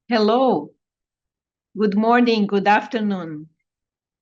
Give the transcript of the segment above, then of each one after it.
Hello, good morning, good afternoon,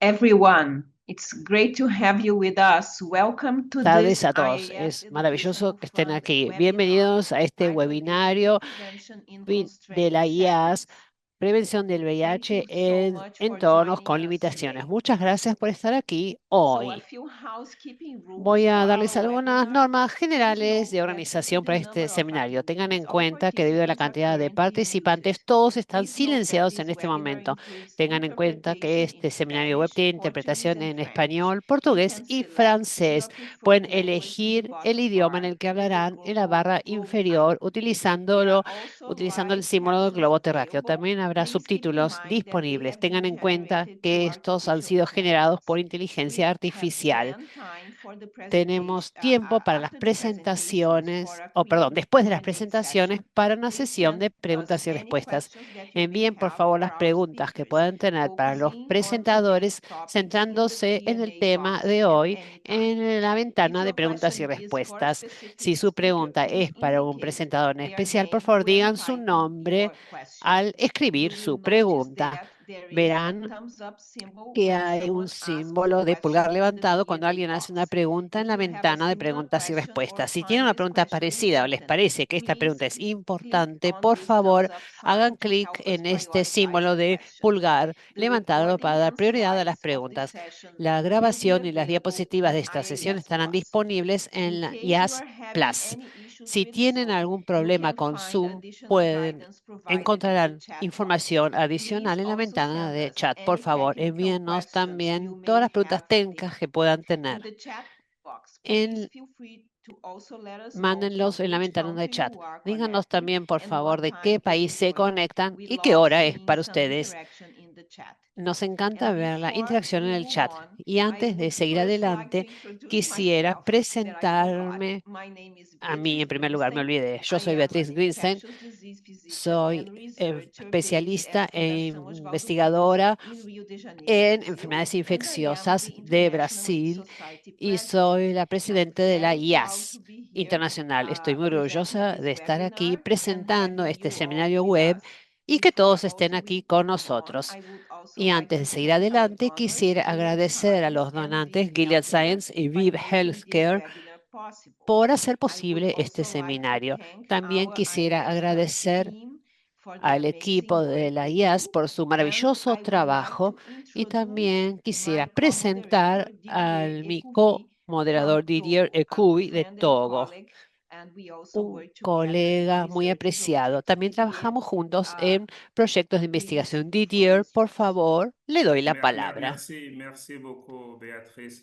everyone. It's great to have you with us. Welcome to Tardes this a todos. IAS Es maravilloso Educational que estén Fund aquí. webinar, Bienvenidos a este titled HIV webinario Prevention in de Constrained la IAS, Settings. Prevención del Thank VIH you so en much for entornos joining con us limitaciones. today. Muchas gracias por estar aquí So, a hoy. few housekeeping rules Voy a for darles our algunas webinar. normas Please generales note de that due to organización the para este number of seminario. Tengan attendees, en all cuenta que debido a la participants are cantidad de currently muted. participantes, todos están Please note that silenciados en this este webinar momento. includes Tengan en cuenta que interpretation in este seminario web Spanish, tiene Portuguese, interpretación and en French. español, You portugués can y select francés. Interrupt for Pueden Language in the elegir el bottom idioma en bar el que with the hablarán en la barra globe icon. inferior, There are utilizándolo, also utilizando el live símbolo del captions globo terráqueo. available. También habrá Please keep in subtítulos mind that they disponibles. have been Tengan en cuenta generated que through estos han artificial sido generados intelligence. por inteligencia We have artificial. then time for the presentation Tenemos tiempo para las after the presentations for presentaciones, a o quick perdón, después de las Q&A presentaciones session. para una Please sesión send de us preguntas y any respuestas. questions that you may Envíen por have favor for las our preguntas que speakers, puedan tener para los focusing on presentadores, today's topic in the centrándose en el Q&A tema box de at hoy any time. en la If ventana de your preguntas y question is for a respuestas. Si specific su speaker, pregunta please es para un indicate presentador en their especial, por name favor when digan su typing nombre your question. al escribir You will su notice pregunta. that there is a Verán thumbs up symbol que when hay un someone asks a símbolo de pulgar question in the levantado cuando Q&A alguien hace una box. pregunta en If la you have a ventana de similar preguntas y question or respuestas. Si tienen find una this pregunta question parecida o les important, parece que esta please pregunta es click importante, on por this thumbs favor, up sign hagan to clic help us en este prioritize símbolo the de questions. pulgar The levantado recording para dar and prioridad a las slides of this preguntas. session La will be grabación y las available diapositivas de in esta sesión IAS estarán Plus. disponibles en In la case you IAS are having Plus. any issues Si with tienen Zoom, algún you problema can con find Zoom, additional pueden guidance provided in the encontrarán chat box. información Please adicional en la also ventana send de us chat. Por any favor, technical envíennos questions you también todas may las preguntas have técnicas today. que puedan In tener. the chat box, please En, feel free to also let us know mándenlos from en la which ventana de country chat. you are Díganos connecting también, por and favor, what de qué time it país is se for you. conectan We y qué love hora es seeing para some ustedes. interaction in the chat. Nos And encanta ver la before interacción en we el move chat. on, Y I antes de would seguir first like to adelante, introduce quisiera myself that I forgot. presentarme My name is a mí en Beatriz primer lugar. Me Grinstein. olvidé. Yo I soy am Beatriz an Grinstein. infectious disease physician Soy and researcher based especialista at e Fundação Oswaldo Cruz investigadora in Rio de Janeiro, en Brazil, enfermedades and I am infecciosas the de International AIDS Brasil Society y president. soy la I'm presidenta de la very proud IAS to be here internacional. Estoy muy presenting orgullosa this de estar aquí webinar and presentando having este you all seminario with web us. y que Before todos estén also aquí con we move on, nosotros. I would also Y like antes to de seguir thank our adelante, donors, quisiera Gilead agradecer a Science los and donantes ViV Gilead Healthcare Science y by Viv making this Healthcare webinar possible. por hacer I would posible este also like to seminario. thank También our quisiera IAS Fund agradecer team for the al amazing equipo de work la they IAS do. por su And maravilloso I would like trabajo to y introduce también quisiera my co-moderator, presentar Didier al mi Ecouvi, co-moderador from Didier Togo, a Ecouvi de friend and Togo, colleague, and we also un work together in colega muy research apreciado. projects. También Didier, trabajamos juntos uh, en proyectos de please, investigación. the floor Didier, is por yours. favor, le doy la palabra. Merci beaucoup, Béatrice.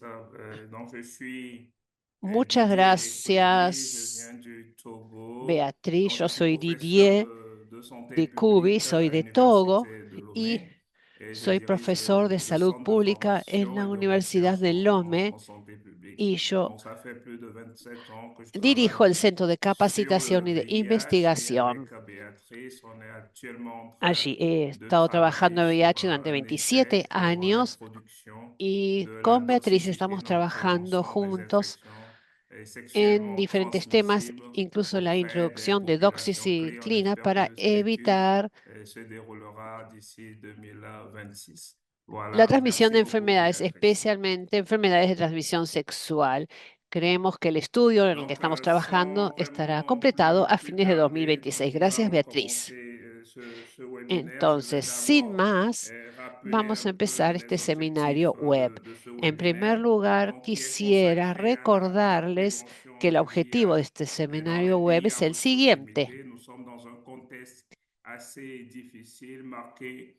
Donc, je suis Muchas Didier Ekwuebi, je gracias, viens du Togo. Beatriz. Donc, je Yo suis soy professeur Didier de santé de Cubi, publique soy à de Togo l'Université de y Lomé et je soy dirige profesor de le salud Centre de pública en formation la et de Universidad recherche de Lome en santé publique. y yo Donc, ça fait plus de 27 ans que je dirijo travaille el Centro de sur le Capacitación y de VIH et Investigación. avec Béatrice, on est actuellement en train Allí he de estado trabajando travailler en sur VIH durante un 27 essai pour años l'introduction y de la con Beatriz estamos doxycycline en trabajando prévention des juntos infections en sexuellement diferentes temas, transmissibles incluso la auprès des introducción de populations clés. On doxiciclina espère para que cette étude evitar se déroulera d'ici 2026. la Voilà, transmisión merci de beaucoup, enfermedades, Béatrice. especialmente enfermedades de transmisión sexual. Creemos que el estudio en el que Donc, estamos trabajando sans estará vraiment completado a plus fines de tarder, donc 2026. nous Gracias, allons Beatriz. commencer ce webinaire. Je vais Entonces, sin d'abord más, rappeler vamos a un peu empezar este les objectifs seminario web. de ce En primer webinaire, lugar, donc qui est quisiera consacré à la recordarles que prévention el du objetivo de VIH este dans seminario les web pays es en el voie de siguiente. proximité. Nous sommes dans un contexte assez difficile, marqué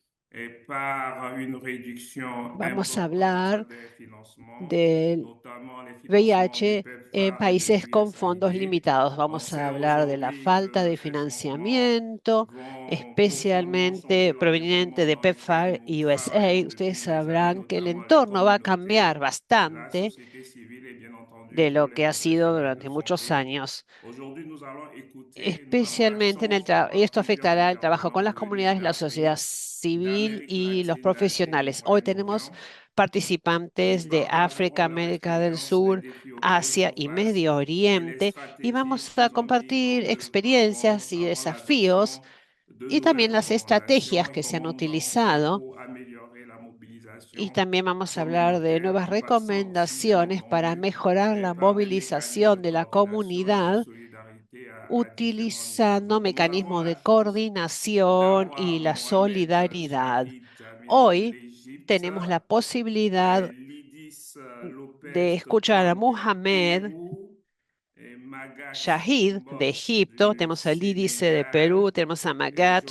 par une réduction Vamos a importante hablar des financements, del notamment les financements du VIH en PEPFAR et de países con fondos l'USAID. limitados. On Vamos sait a hablar de la aujourd'hui falta que de ces changements financiamiento, vont profondément changer especialmente proveniente l'environnement de dans lequel PEPFAR nous y USAID. travaillons Ustedes depuis des années, sabrán que el notamment les entorno va a cambiar communautés, la bastante société civile et bien de entendu lo les que ha sido professionnels de durante muchos santé. años, Aujourd'hui, nous allons écouter, nous allons especialmente en el trabajo, y entendre esto plusieurs afectará el trabajo con intervenants las venus comunidades, la sociedad d'Afrique, civil d'Amérique y los latine, d'Asie et du profesionales. Hoy tenemos Moyen-Orient. Ils participantes de África, partageront leur América del expérience, les Sur, défis auxquels ils Asia font y face Medio et les Oriente, y stratégies vamos a qu'ils ont mis en compartir œuvre experiencias y avant desafíos l'adoption de y nouvelles también las estrategias recommandations et que se han comment on fait utilizado. pour améliorer la Y mobilisation también vamos a hablar de communautaire nuevas en passant aussi, bien recomendaciones para entendu, mejorar la par des mécanismes movilización de de la coordination et de comunidad solidarité à différents niveaux. utilizando Donc, nous avons mecanismos la de chance coordinación y d'avoir la Mohamed solidaridad. Shahid Jamil de Hoy l'Égypte, tenemos la posibilidad Lydis de Lopez escuchar a Tobón du Mohamed Pérou, Magat Shahid de Mbok Egipto, du tenemos al Lídice de Perú, Sénégal, tenemos a Magat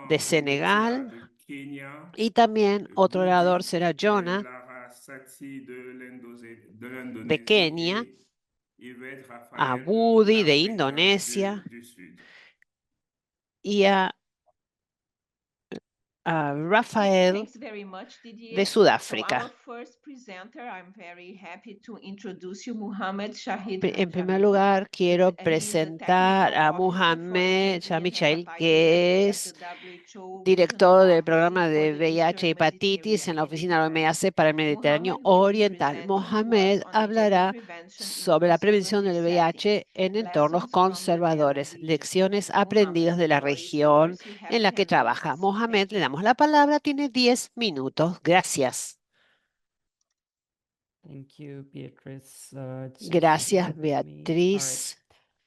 de Jonathan Mutia Senegal de Kenya, y también otro orador Budi será Jonah Larasati de de l'Indonésie Kenia, et Yvette a Raphaël de Budi de l'Afrique Indonesia du Sud. y a Rafael Thanks very much, de Didier. So Sudáfrica. our first presenter, I'm very happy to introduce you, Mohamed Shahid En primer Jamil. lugar, quiero He is the presentar technical a officer for the Mohamed HIV and Shamichael, Hepatitis que at es the WHO Regional director del Office programa for de the VIH y Eastern hepatitis en Mediterranean la oficina de la Hemisphere. OMS para el Mediterráneo Mohamed will be Oriental. presenting to us Mohamed on HIV hablará prevention in sobre la prevención conservative del settings, VIH en entornos lessons from the MENA conservadores, region. lecciones Mohamed, aprendidas the de la floor is región yours. We have en la que 10 trabaja. minutes. Mohamed, Thank le you. damos la palabra, tiene 10 minutos. Gracias. Thank you, Beatrice. Just Gracias, bear with me. All right. Beatriz.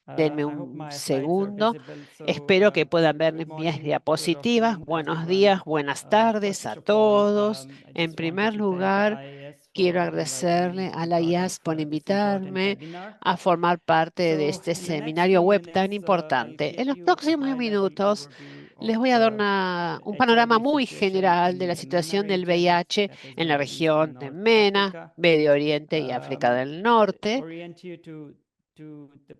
Denme I hope un my slides are segundo. visible. So, Espero que puedan ver good mis morning, good diapositivas. afternoon, Buenos everyone. días, buenas tardes First a of all, todos. I En just primer wanted to thank the lugar, IAS quiero for inviting agradecerle me to a be la part IAS por of this important invitarme webinar. a formar parte de So, este in the next seminario few web tan minutes, I'll importante. En give los you a próximos high-level minutos overview of les voy a dar un the panorama HIV muy situation general de la in the MENA situación del region, VIH that is en la Middle East and región de North MENA, Africa. Medio Oriente y África del Norte. Orient you to the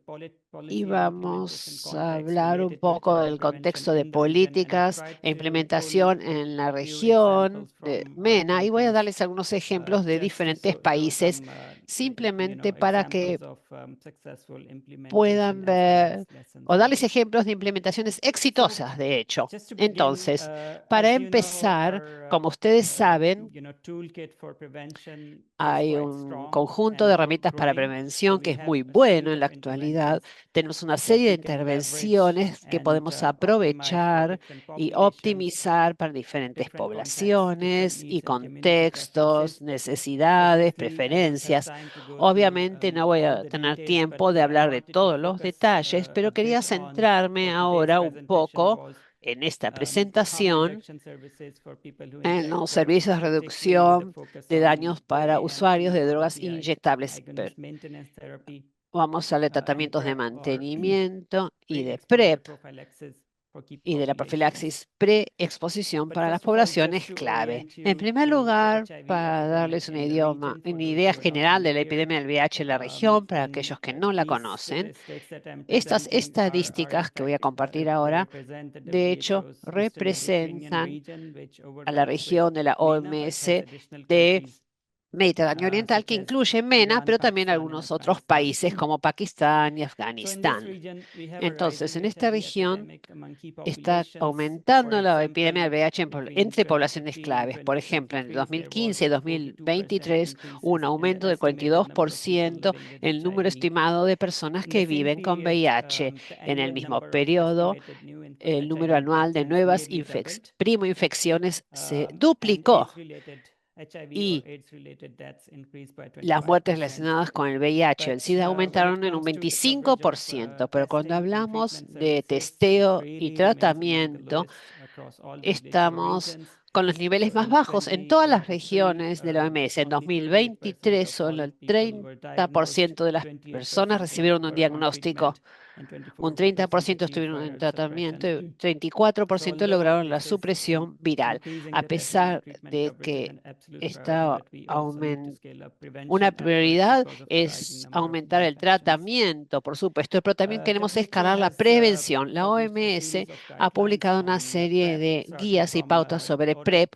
Y policy and implementation vamos a context hablar un related to poco HIV del prevention contexto de in the region, and I've políticas tried e to pull implementación en la few región examples de from our MENA y voy a countries, darles algunos ejemplos de just to diferentes show países some simplemente para que examples of successful implementation puedan as well as ver lessons o darles learned. ejemplos de implementaciones exitosas, de hecho. Just to begin, Entonces, para as you know, empezar, our como ustedes saben, toolkit for prevention is hay quite un strong conjunto de and herramientas para growing. So prevención que we es have muy a bueno suite en la of actualidad. interventions Tenemos una that serie de we can leverage intervenciones que and podemos optimize for aprovechar different y populations, optimizar para diferentes different contexts, different poblaciones y needs and community contextos, preferences. necesidades, Obviously, I don't have preferencias. time to go through Obviamente no voy all a the tener details, tiempo but de I hablar de wanted to todos los focus detalles, a pero quería bit on centrarme what today's ahora un presentation poco was, en esta harm presentación reduction services for people who en inject los drugs, servicios de particularly with a reducción focus de on daños para AMP usuarios de or drogas the inyectables. agonist maintenance therapy, Vamos a darle and tratamientos de PrEP or mantenimiento y de pre-exposure PrEP prophylaxis for key y de la populations. profilaxis pre-exposición But para las first of all, just poblaciones to clave. orient En you primer to the lugar, HIV para epidemic darles in the region, for una those idea who are not general de la familiar, epidemia del VIH en la región, para aquellos and que no la these conocen, statistics that I'm estas presenting are in estadísticas que voy a fact compartir they ahora, represent the de hecho, WHO's Eastern Mediterranean representan region, which a la overlaps with región de la MENA but has OMS additional de countries Mediterráneo Oriental, such que as incluye MENA, Iran, pero también Pakistan, and algunos otros Afghanistan. países como Pakistán y So in this Afganistán. region, we have a Entonces, rising en esta HIV región epidemic among key está populations. For aumentando la epidemia del example, VIH between entre poblaciones 2015 and claves. Por ejemplo, en el 2023, there was 2015 y a 42% 2023 hubo un increase in the aumento del estimated number of people 42% living with en el número HIV. estimado de personas In the que same viven con period, VIH. the En el annual mismo number of periodo, estimated new el número HIV anual de infections nuevas nearly doubled, primoinfecciones se and duplicó AIDS-related HIV or y AIDS-related deaths increased by las muertes 25%. relacionadas con el VIH o el But SIDA when it aumentaron en un comes to the coverage of 25%, pero cuando testing and hablamos treatment de services, it testeo y really remains among the tratamiento, lowest across all WHO estamos regions. con los niveles So más in bajos en todas las 2023, regiones de la OMS. En only 38% 2023, of solo all el people were diagnosed, 30% de las personas 28% recibieron un were on diagnóstico, treatment, and un 24% 30% achieved estuvieron en viral tratamiento y suppression. So 34% although lograron la it is supresión viral, increasing a the testing and pesar treatment de coverage is que an absolute priority, está but we also need to aumentando. scale up Una prevention efforts prioridad because of the rising es number of aumentar new el infections. tratamiento, por supuesto, pero también queremos WHO escalar la has prevención. La published a OMS series of ha guidelines publicado una on serie PrEP, de starting guías y from pautas sobre oral PrEP PrEP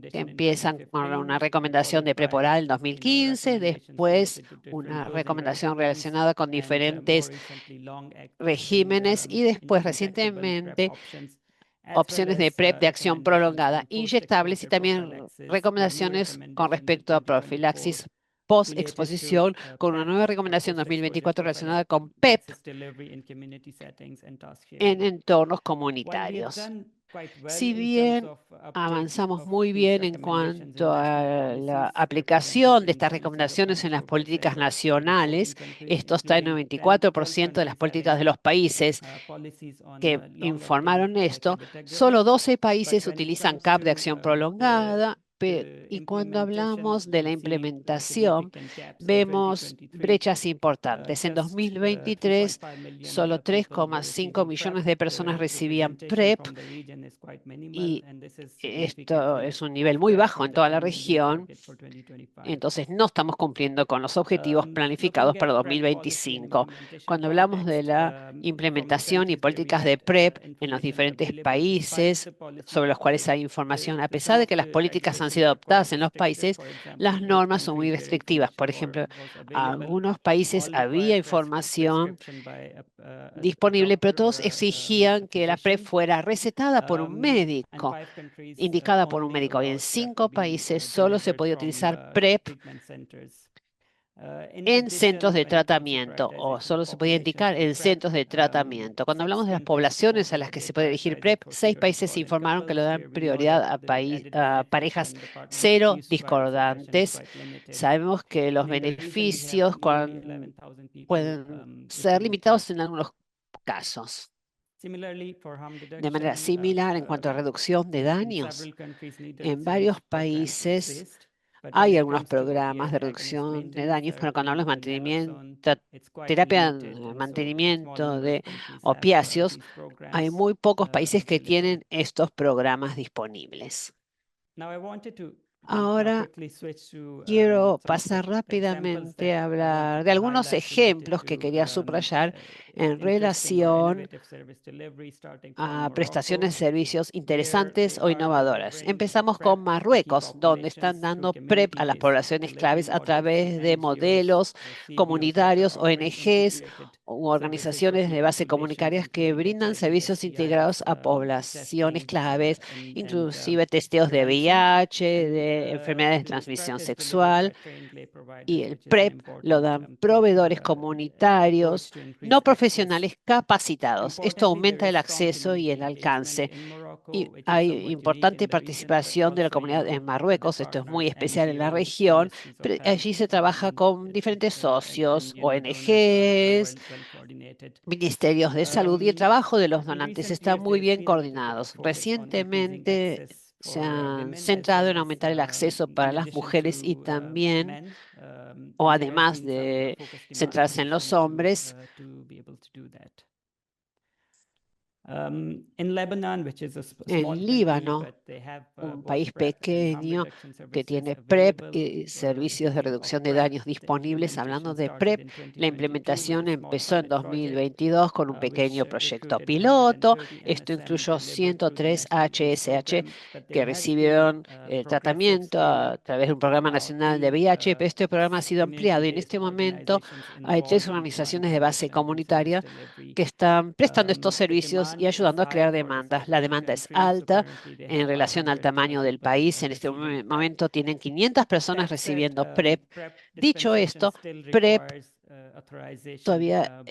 que recommendation in empiezan con una 2015 and recomendación followed de PrEP by oral en recommendations 2015, después related to different una dosing recomendación regimens, relacionada con and more diferentes recently long-acting regímenes y después injectable PrEP recientemente options, as well opciones de as PrEP de acción recommendations prolongada, on inyectables y post-exposure también prophylaxis, new recomendaciones con recommendations in respecto a 2024 profilaxis post-exposición con una nueva recomendación 2024 relacionada con PrEP en entornos comunitarios. Si bien avanzamos muy bien en cuanto a la aplicación de estas recomendaciones en las políticas nacionales, esto está en 94% de las políticas de los países que informaron esto, solo 12 países utilizan CAP de acción prolongada, y cuando hablamos de la implementación, vemos brechas importantes. En 2023, solo 3,5 millones de personas recibían PrEP, y esto es un nivel muy bajo en toda la región. Entonces, no estamos cumpliendo con los objetivos planificados para 2025. Cuando hablamos de la implementación y políticas de PrEP en los diferentes países sobre los cuales hay información, a pesar de que las políticas han sido adoptadas en los países, las normas son muy restrictivas. Por ejemplo, en algunos países había información disponible, pero todos exigían que la PrEP fuera recetada por un médico, indicada por un médico. Y en 5 países solo se podía utilizar PrEP en centros de tratamiento, o solo se podía indicar en centros de tratamiento. Cuando hablamos de las poblaciones a las que se puede dirigir PrEP, 6 países informaron que le dan prioridad a parejas cero discordantes. Sabemos que los beneficios pueden ser limitados en algunos casos. De manera similar, en cuanto a reducción de daños, en varios países hay algunos programas de reducción de daños, pero cuando hablamos de mantenimiento, terapia de mantenimiento de opiáceos, hay muy pocos países que tienen estos programas disponibles. Ahora quiero pasar rápidamente a hablar de algunos ejemplos que quería subrayar en relación a prestaciones de servicios interesantes o innovadoras. Empezamos con Marruecos, donde están dando PrEP a las poblaciones claves a través de modelos comunitarios, ONGs u organizaciones de base comunitarias que brindan servicios integrados a poblaciones claves, inclusive testeos de VIH, de enfermedades de transmisión sexual, y el PrEP lo dan proveedores comunitarios no profesionales capacitados. Esto aumenta el acceso y el alcance. Y hay importante participación de la comunidad en Marruecos. Esto es muy especial en la región, pero allí se trabaja con diferentes socios, ONGs, ministerios de salud, y el trabajo de los donantes está muy bien coordinados. Recientemente se han centrado en aumentar el acceso para las mujeres y también, o además de centrarse en los hombres, en Líbano, un país pequeño que tiene PrEP y servicios de reducción de daños disponibles. Hablando de PrEP, la implementación empezó en 2022 con un pequeño proyecto piloto. Esto incluyó 103 HSH que recibieron tratamiento a través de un programa nacional de VIH, pero este programa ha sido ampliado y en este momento hay 3 organizaciones de base comunitaria que están prestando estos servicios y ayudando a crear demandas. La demanda es alta en relación al tamaño del país. En este momento tienen 500 personas recibiendo PrEP. Dicho esto, PrEP todavía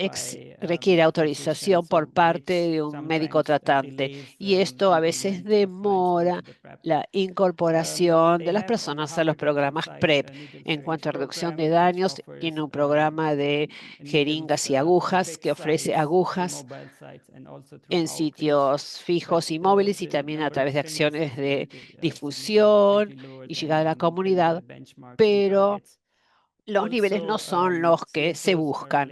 requiere autorización por parte de un médico tratante, y esto a veces demora la incorporación de las personas a los programas PrEP. En cuanto a reducción de daños, tiene un programa de jeringas y agujas que ofrece agujas en sitios fijos y móviles, y también a través de acciones de difusión y llegada a la comunidad, pero los niveles no son los que se buscan.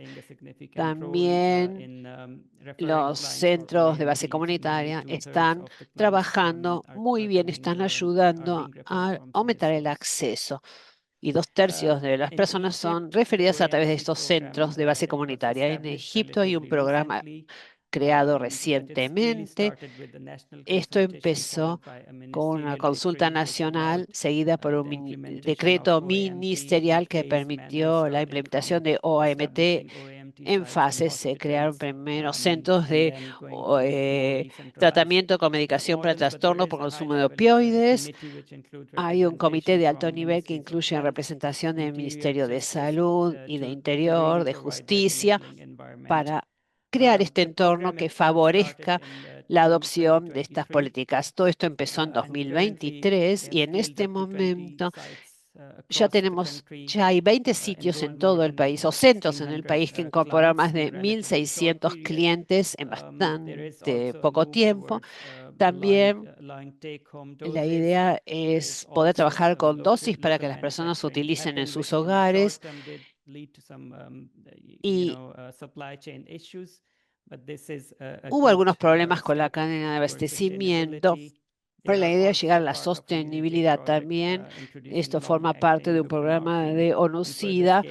También los centros de base comunitaria están trabajando muy bien, están ayudando a aumentar el acceso. Y 2/3 de las personas son referidas a través de estos centros de base comunitaria. En Egipto hay un programa creado recientemente. Esto empezó con una consulta nacional seguida por un decreto ministerial que permitió la implementación de OAMT en fases. Se crearon primero centros de tratamiento con medicación para trastornos por consumo de opioides. Hay un comité de alto nivel que incluye representación del Ministerio de Salud y de Interior, de Justicia, para crear este entorno que favorezca la adopción de estas políticas. Todo esto empezó en 2023 y en este momento ya hay 20 sitios en todo el país o centros en el país que incorporan más de 1.600 clientes en bastante poco tiempo. También la idea es poder trabajar con dosis para que las personas utilicen en sus hogares y hubo algunos problemas con la cadena de abastecimiento, pero la idea es llegar a la sostenibilidad también. Esto forma parte de un programa de ONU-SIDA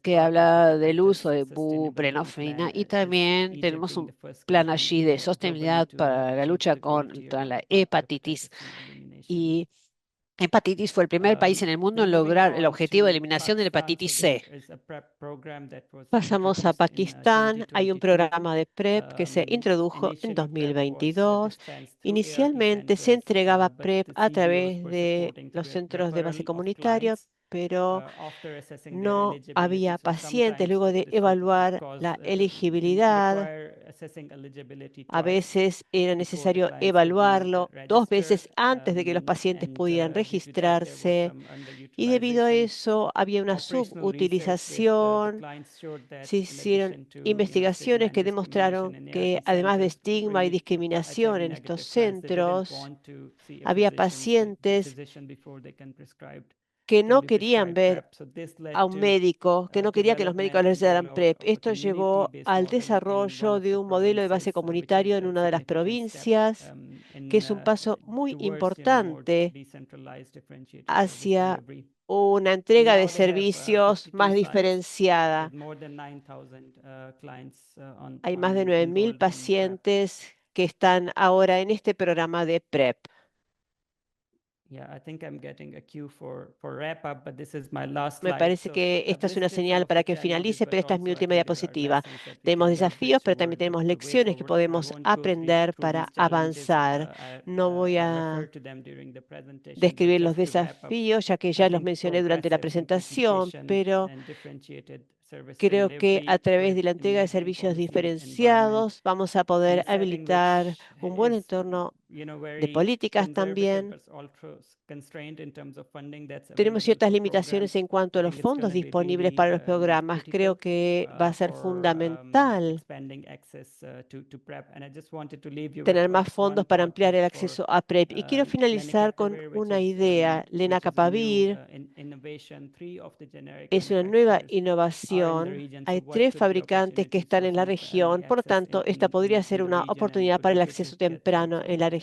que habla del uso de buprenorfina y también tenemos un plan allí de sostenibilidad para la lucha contra la hepatitis. Y hepatitis fue el primer país en el mundo en lograr el objetivo de eliminación de la hepatitis C. Pasamos a Pakistán. Hay un programa de PrEP que se introdujo en 2022. Inicialmente se entregaba PrEP a través de los centros de base comunitario, pero no había pacientes. Luego de evaluar la elegibilidad, a veces era necesario evaluarlo 2 veces antes de que los pacientes pudieran registrarse y debido a eso había una subutilización. Se hicieron investigaciones que demostraron que además de estigma y discriminación en estos centros, había pacientes que no querían ver a un médico, que no quería que los médicos les dieran PrEP. Esto llevó al desarrollo de un modelo de base comunitario en una de las provincias, que es un paso muy importante hacia una entrega de servicios más diferenciada. Hay más de 9.000 pacientes que están ahora en este programa de PrEP. Me parece que esta es una señal para que finalice, pero esta es mi última diapositiva. Tenemos desafíos, pero también tenemos lecciones que podemos aprender para avanzar. No voy a describir los desafíos, ya que ya los mencioné durante la presentación, pero creo que a través de la entrega de servicios diferenciados vamos a poder habilitar un buen entorno de políticas también. Tenemos ciertas limitaciones en cuanto a los fondos disponibles para los programas. Creo que va a ser fundamental tener más fondos para ampliar el acceso a PrEP. Y quiero finalizar con una idea. Lenacapavir es una nueva innovación. Hay 3 fabricantes que están en la región, por lo tanto, esta podría ser una oportunidad para el acceso temprano en la región.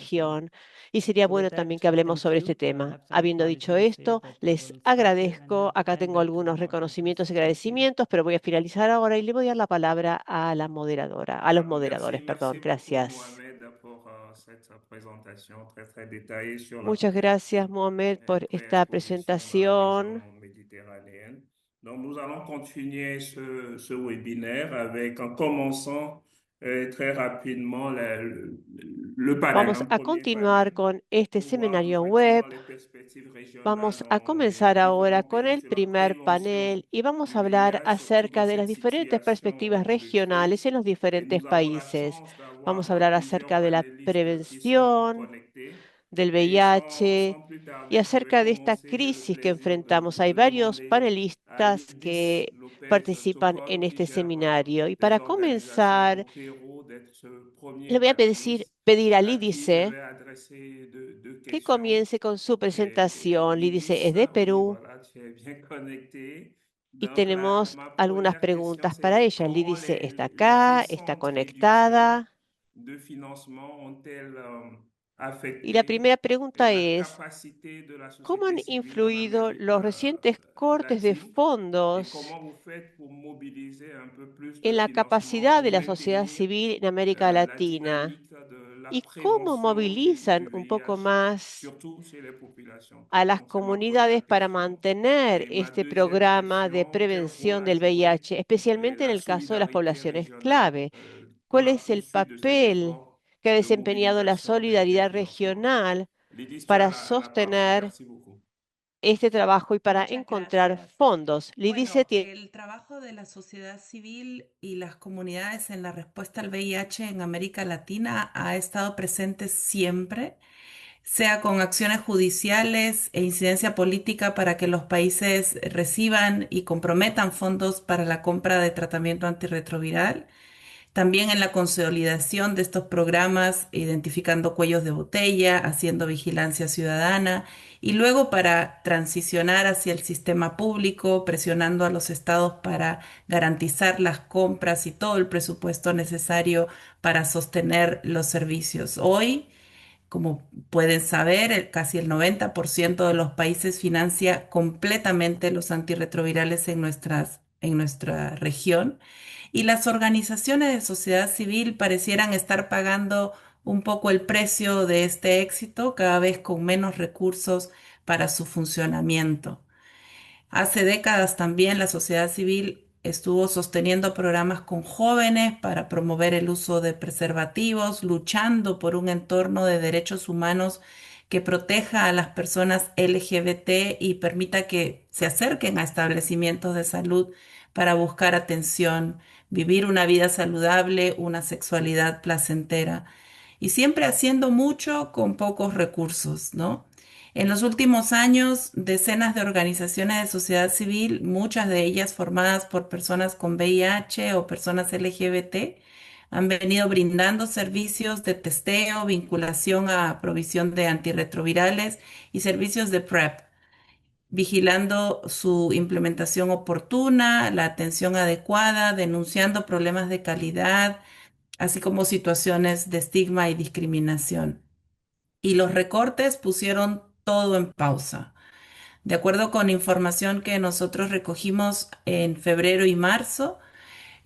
Y sería bueno también que hablemos sobre este tema. Habiendo dicho esto, les agradezco. Acá tengo algunos reconocimientos y agradecimientos, pero voy a finalizar ahora y le voy a dar la palabra a la moderadora, a los moderadores, perdón. Gracias. Muchas gracias, Mohamed, por esta presentación. Donc, nous allons continuer ce webinaire en commençant très rapidement le panel. Vamos a continuar con este seminario web. Vamos a comenzar ahora con el primer panel y vamos a hablar acerca de las diferentes perspectivas regionales en los diferentes países. Vamos a hablar acerca de la prevención del VIH y acerca de esta crisis que enfrentamos. Hay varios panelistas que participan en este seminario. Y para comenzar, le voy a pedir a Lídice que comience con su presentación. Lídice es de Perú y tenemos algunas preguntas para ella. Lídice está acá, está conectada. Y la primera pregunta es, ¿cómo han influido los recientes cortes de fondos en la capacidad de la sociedad civil en América Latina? y cómo movilizan un poco más surtout chez les populations. a las Donc, c'est ma première comunidades para question. mantener Et ma este deuxième programa de question, quel prevención rôle a del joué VIH, especialmente en la el caso de las solidarité poblaciones régionale clave? pour ¿Cuál la es el poursuite de ces papel efforts que ha de desempeñado la mobilisation des solidaridad financements? regional Lydie, tu as para la parole. sostener Merci beaucoup. este trabajo y para Muchas encontrar gracias. fondos? Lidice Bueno, tiene el trabajo de la sociedad civil y las comunidades en la respuesta al VIH en América Latina ha estado presente siempre, sea con acciones judiciales e incidencia política para que los países reciban y comprometan fondos para la compra de tratamiento antirretroviral. También en la consolidación de estos programas, identificando cuellos de botella, haciendo vigilancia ciudadana y luego para transicionar hacia el sistema público, presionando a los estados para garantizar las compras y todo el presupuesto necesario para sostener los servicios. Hoy, como pueden saber, casi el 90% de los países financia completamente los antirretrovirales en nuestra región y las organizaciones de sociedad civil parecieran estar pagando un poco el precio de este éxito, cada vez con menos recursos para su funcionamiento. Hace décadas también la sociedad civil estuvo sosteniendo programas con jóvenes para promover el uso de preservativos, luchando por un entorno de derechos humanos que proteja a las personas LGBT y permita que se acerquen a establecimientos de salud para buscar atención, vivir una vida saludable, una sexualidad placentera y siempre haciendo mucho con pocos recursos, ¿no? En los últimos años, decenas de organizaciones de sociedad civil, muchas de ellas formadas por personas con VIH o personas LGBT, han venido brindando servicios de testeo, vinculación a provisión de antirretrovirales y servicios de PrEP, vigilando su implementación oportuna, la atención adecuada, denunciando problemas de calidad, así como situaciones de estigma y discriminación. Y los recortes pusieron todo en pausa. De acuerdo con información que nosotros recogimos en febrero y marzo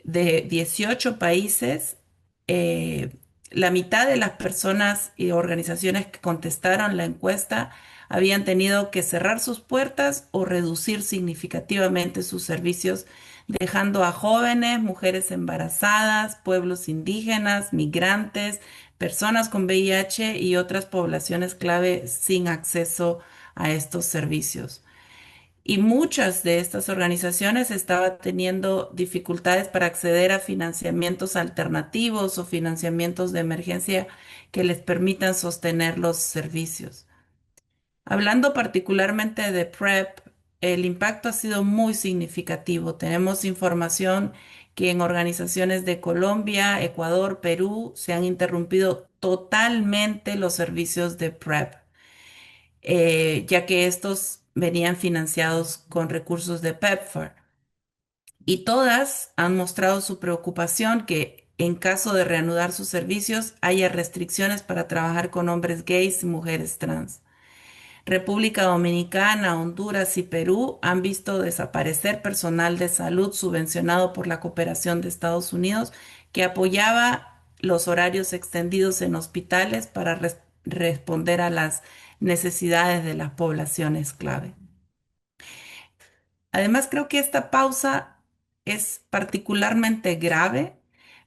de 18 países, la mitad de las personas y organizaciones que contestaron la encuesta habían tenido que cerrar sus puertas o reducir significativamente sus servicios, dejando a jóvenes, mujeres embarazadas, pueblos indígenas, migrantes, personas con VIH y otras poblaciones clave sin acceso a estos servicios. Y muchas de estas organizaciones estaban teniendo dificultades para acceder a financiamientos alternativos o financiamientos de emergencia que les permitan sostener los servicios. Hablando particularmente de PrEP, el impacto ha sido muy significativo. Tenemos información que en organizaciones de Colombia, Ecuador, Perú se han interrumpido totalmente los servicios de PrEP, ya que estos venían financiados con recursos de PEPFAR. Y todas han mostrado su preocupación que en caso de reanudar sus servicios haya restricciones para trabajar con hombres gays y mujeres trans. República Dominicana, Honduras y Perú han visto desaparecer personal de salud subvencionado por la cooperación de Estados Unidos que apoyaba los horarios extendidos en hospitales para responder a las necesidades de las poblaciones clave. Además, creo que esta pausa es particularmente grave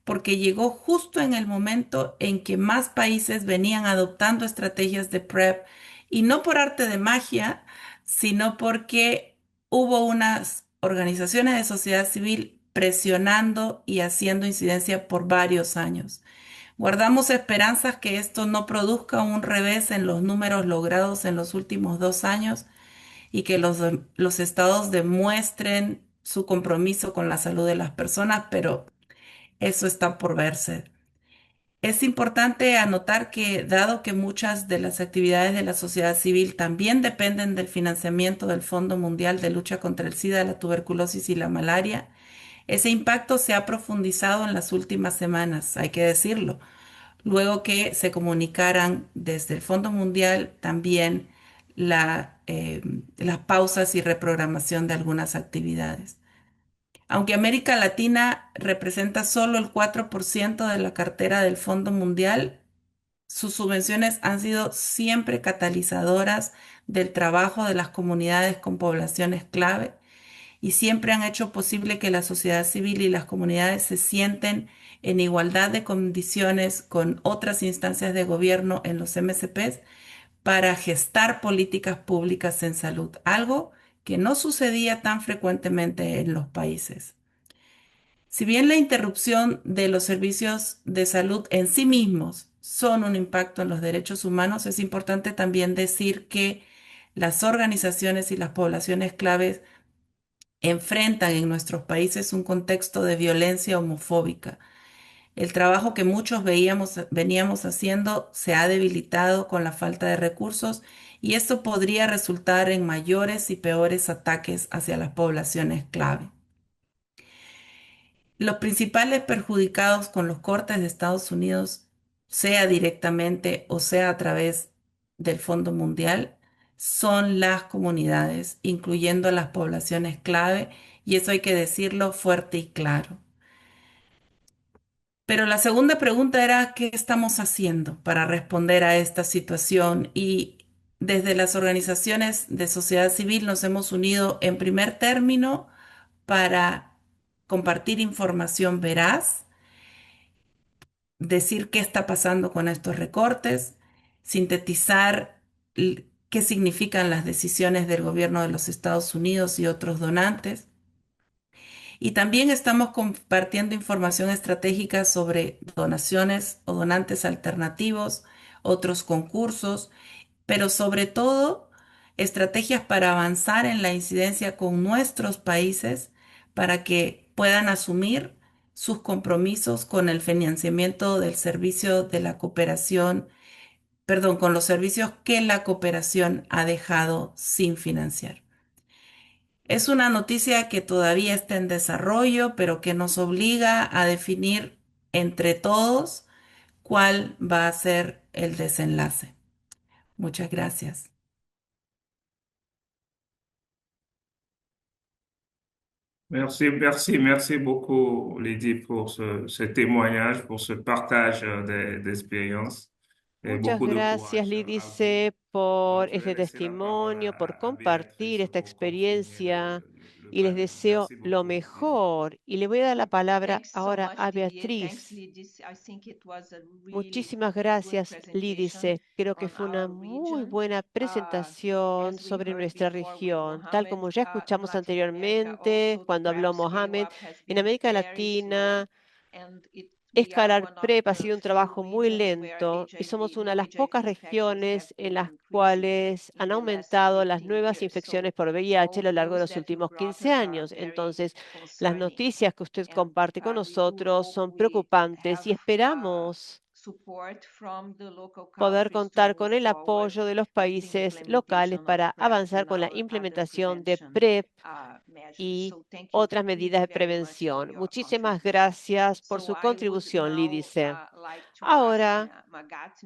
porque llegó justo en el momento en que más países venían adoptando estrategias de PrEP y no por arte de magia, sino porque hubo unas organizaciones de sociedad civil presionando y haciendo incidencia por varios años. Guardamos esperanzas que esto no produzca un revés en los números logrados en los últimos 2 años y que los estados demuestren su compromiso con la salud de las personas, pero eso está por verse. Es importante anotar que, dado que muchas de las actividades de la sociedad civil también dependen del financiamiento del Fondo Mundial de Lucha contra el SIDA, la tuberculosis y la malaria, ese impacto se ha profundizado en las últimas semanas, hay que decirlo, luego que se comunicaran desde el Fondo Mundial también las pausas y reprogramación de algunas actividades. Aunque América Latina representa solo el 4% de la cartera del Fondo Mundial, sus subvenciones han sido siempre catalizadoras del trabajo de las comunidades con poblaciones clave y siempre han hecho posible que la sociedad civil y las comunidades se sienten en igualdad de condiciones con otras instancias de gobierno en los MSPs para gestar políticas públicas en salud, algo que no sucedía tan frecuentemente en los países. Si bien la interrupción de los servicios de salud en sí mismos son un impacto en los derechos humanos, es importante también decir que las organizaciones y las poblaciones claves enfrentan en nuestros países un contexto de violencia homofóbica. El trabajo que muchos veníamos haciendo se ha debilitado con la falta de recursos y esto podría resultar en mayores y peores ataques hacia las poblaciones clave. Los principales perjudicados con los cortes de Estados Unidos, sea directamente o sea a través del Fondo Mundial, son las comunidades, incluyendo las poblaciones clave, y eso hay que decirlo fuerte y claro. Pero la segunda pregunta era, ¿qué estamos haciendo para responder a esta situación? Y desde las organizaciones de sociedad civil nos hemos unido en primer término para compartir información veraz, decir qué está pasando con estos recortes, sintetizar qué significan las decisiones del gobierno de los Estados Unidos y otros donantes. Y también estamos compartiendo información estratégica sobre donaciones o donantes alternativos, otros concursos, pero sobre todo estrategias para avanzar en la incidencia con nuestros países para que puedan asumir sus compromisos con el financiamiento del servicio de la cooperación, perdón, con los servicios que la cooperación ha dejado sin financiar. Es una noticia que todavía está en desarrollo, pero que nos obliga a definir entre todos cuál va a ser el desenlace. Muchas gracias. Merci beaucoup, Lydie, pour ce témoignage, pour ce partage d'expériences et Muchas beaucoup de gracias, courage à vous. Lídice, Donc, por je vais este laisser la parole testimonio, por à compartir Béatrice esta pour continuer experiencia le y les panel. deseo Merci lo beaucoup, Lydie. mejor. Y le voy a dar la palabra Thanks so ahora much, a Didier. Thanks, Beatriz. Lidis. I think it was a really Muchísimas good gracias, presentation Lídice. Creo que on fue una our muy region. buena presentación As we sobre heard nuestra before with región. Tal Mohammed, como ya in escuchamos Latin America anteriormente also cuando habló PrEP scale Mohamed, up has en been América very slow, Latina, and we are escalar one of PrEP ha the sido un few trabajo muy regions where lento y somos HIV, una de new las HIV pocas infections have regiones en been las increasing cuales in han the last aumentado las 15 nuevas years. So infecciones por VIH a all lo largo de those los that you últimos brought 15 us are años. very Entonces, las concerning, noticias que usted and comparte con we do nosotros hope son we preocupantes have y esperamos support from the local poder countries to contar move con el forward apoyo de los with the países locales implementation of para PrEP avanzar and con la our other implementación de prevention PrEP measures. y So thank you otras medidas really de very much for prevención. your Muchísimas contribution. gracias por So su I would contribución, now Lídice. like to ask Ahora Magat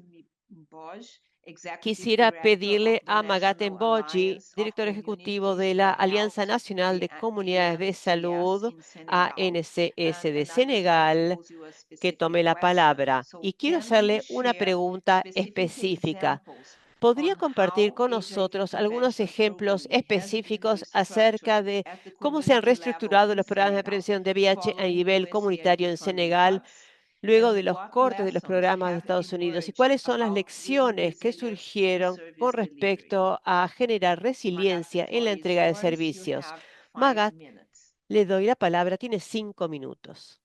Mboj, Executive quisiera Director of pedirle the a Magaten National Boji, Alliance of director ejecutivo Communities de la for Alianza Health, Nacional the de Comunidades de ANCS Salud, in Senegal, ANCS de and I just want to Senegal, pose you a que specific tome la question. palabra. So Y quiero can you hacerle una share pregunta specific específica. examples ¿Podría on compartir how con HIV nosotros algunos prevention ejemplos globally has been específicos acerca restructured de at the cómo se han community level reestructurado in los programas de Senegal prevención de VIH a following nivel comunitario USAID en funding Senegal, cuts? luego And de los what cortes de los lessons programas de have Estados Unidos? ¿Y emerged cuáles son las about building lecciones que resilience in surgieron con service delivery? respecto a generar Magat, the resiliencia en floor la is entrega de yours. You servicios? have 5 Magat, minutes. le doy la palabra, tiene 5 minutos.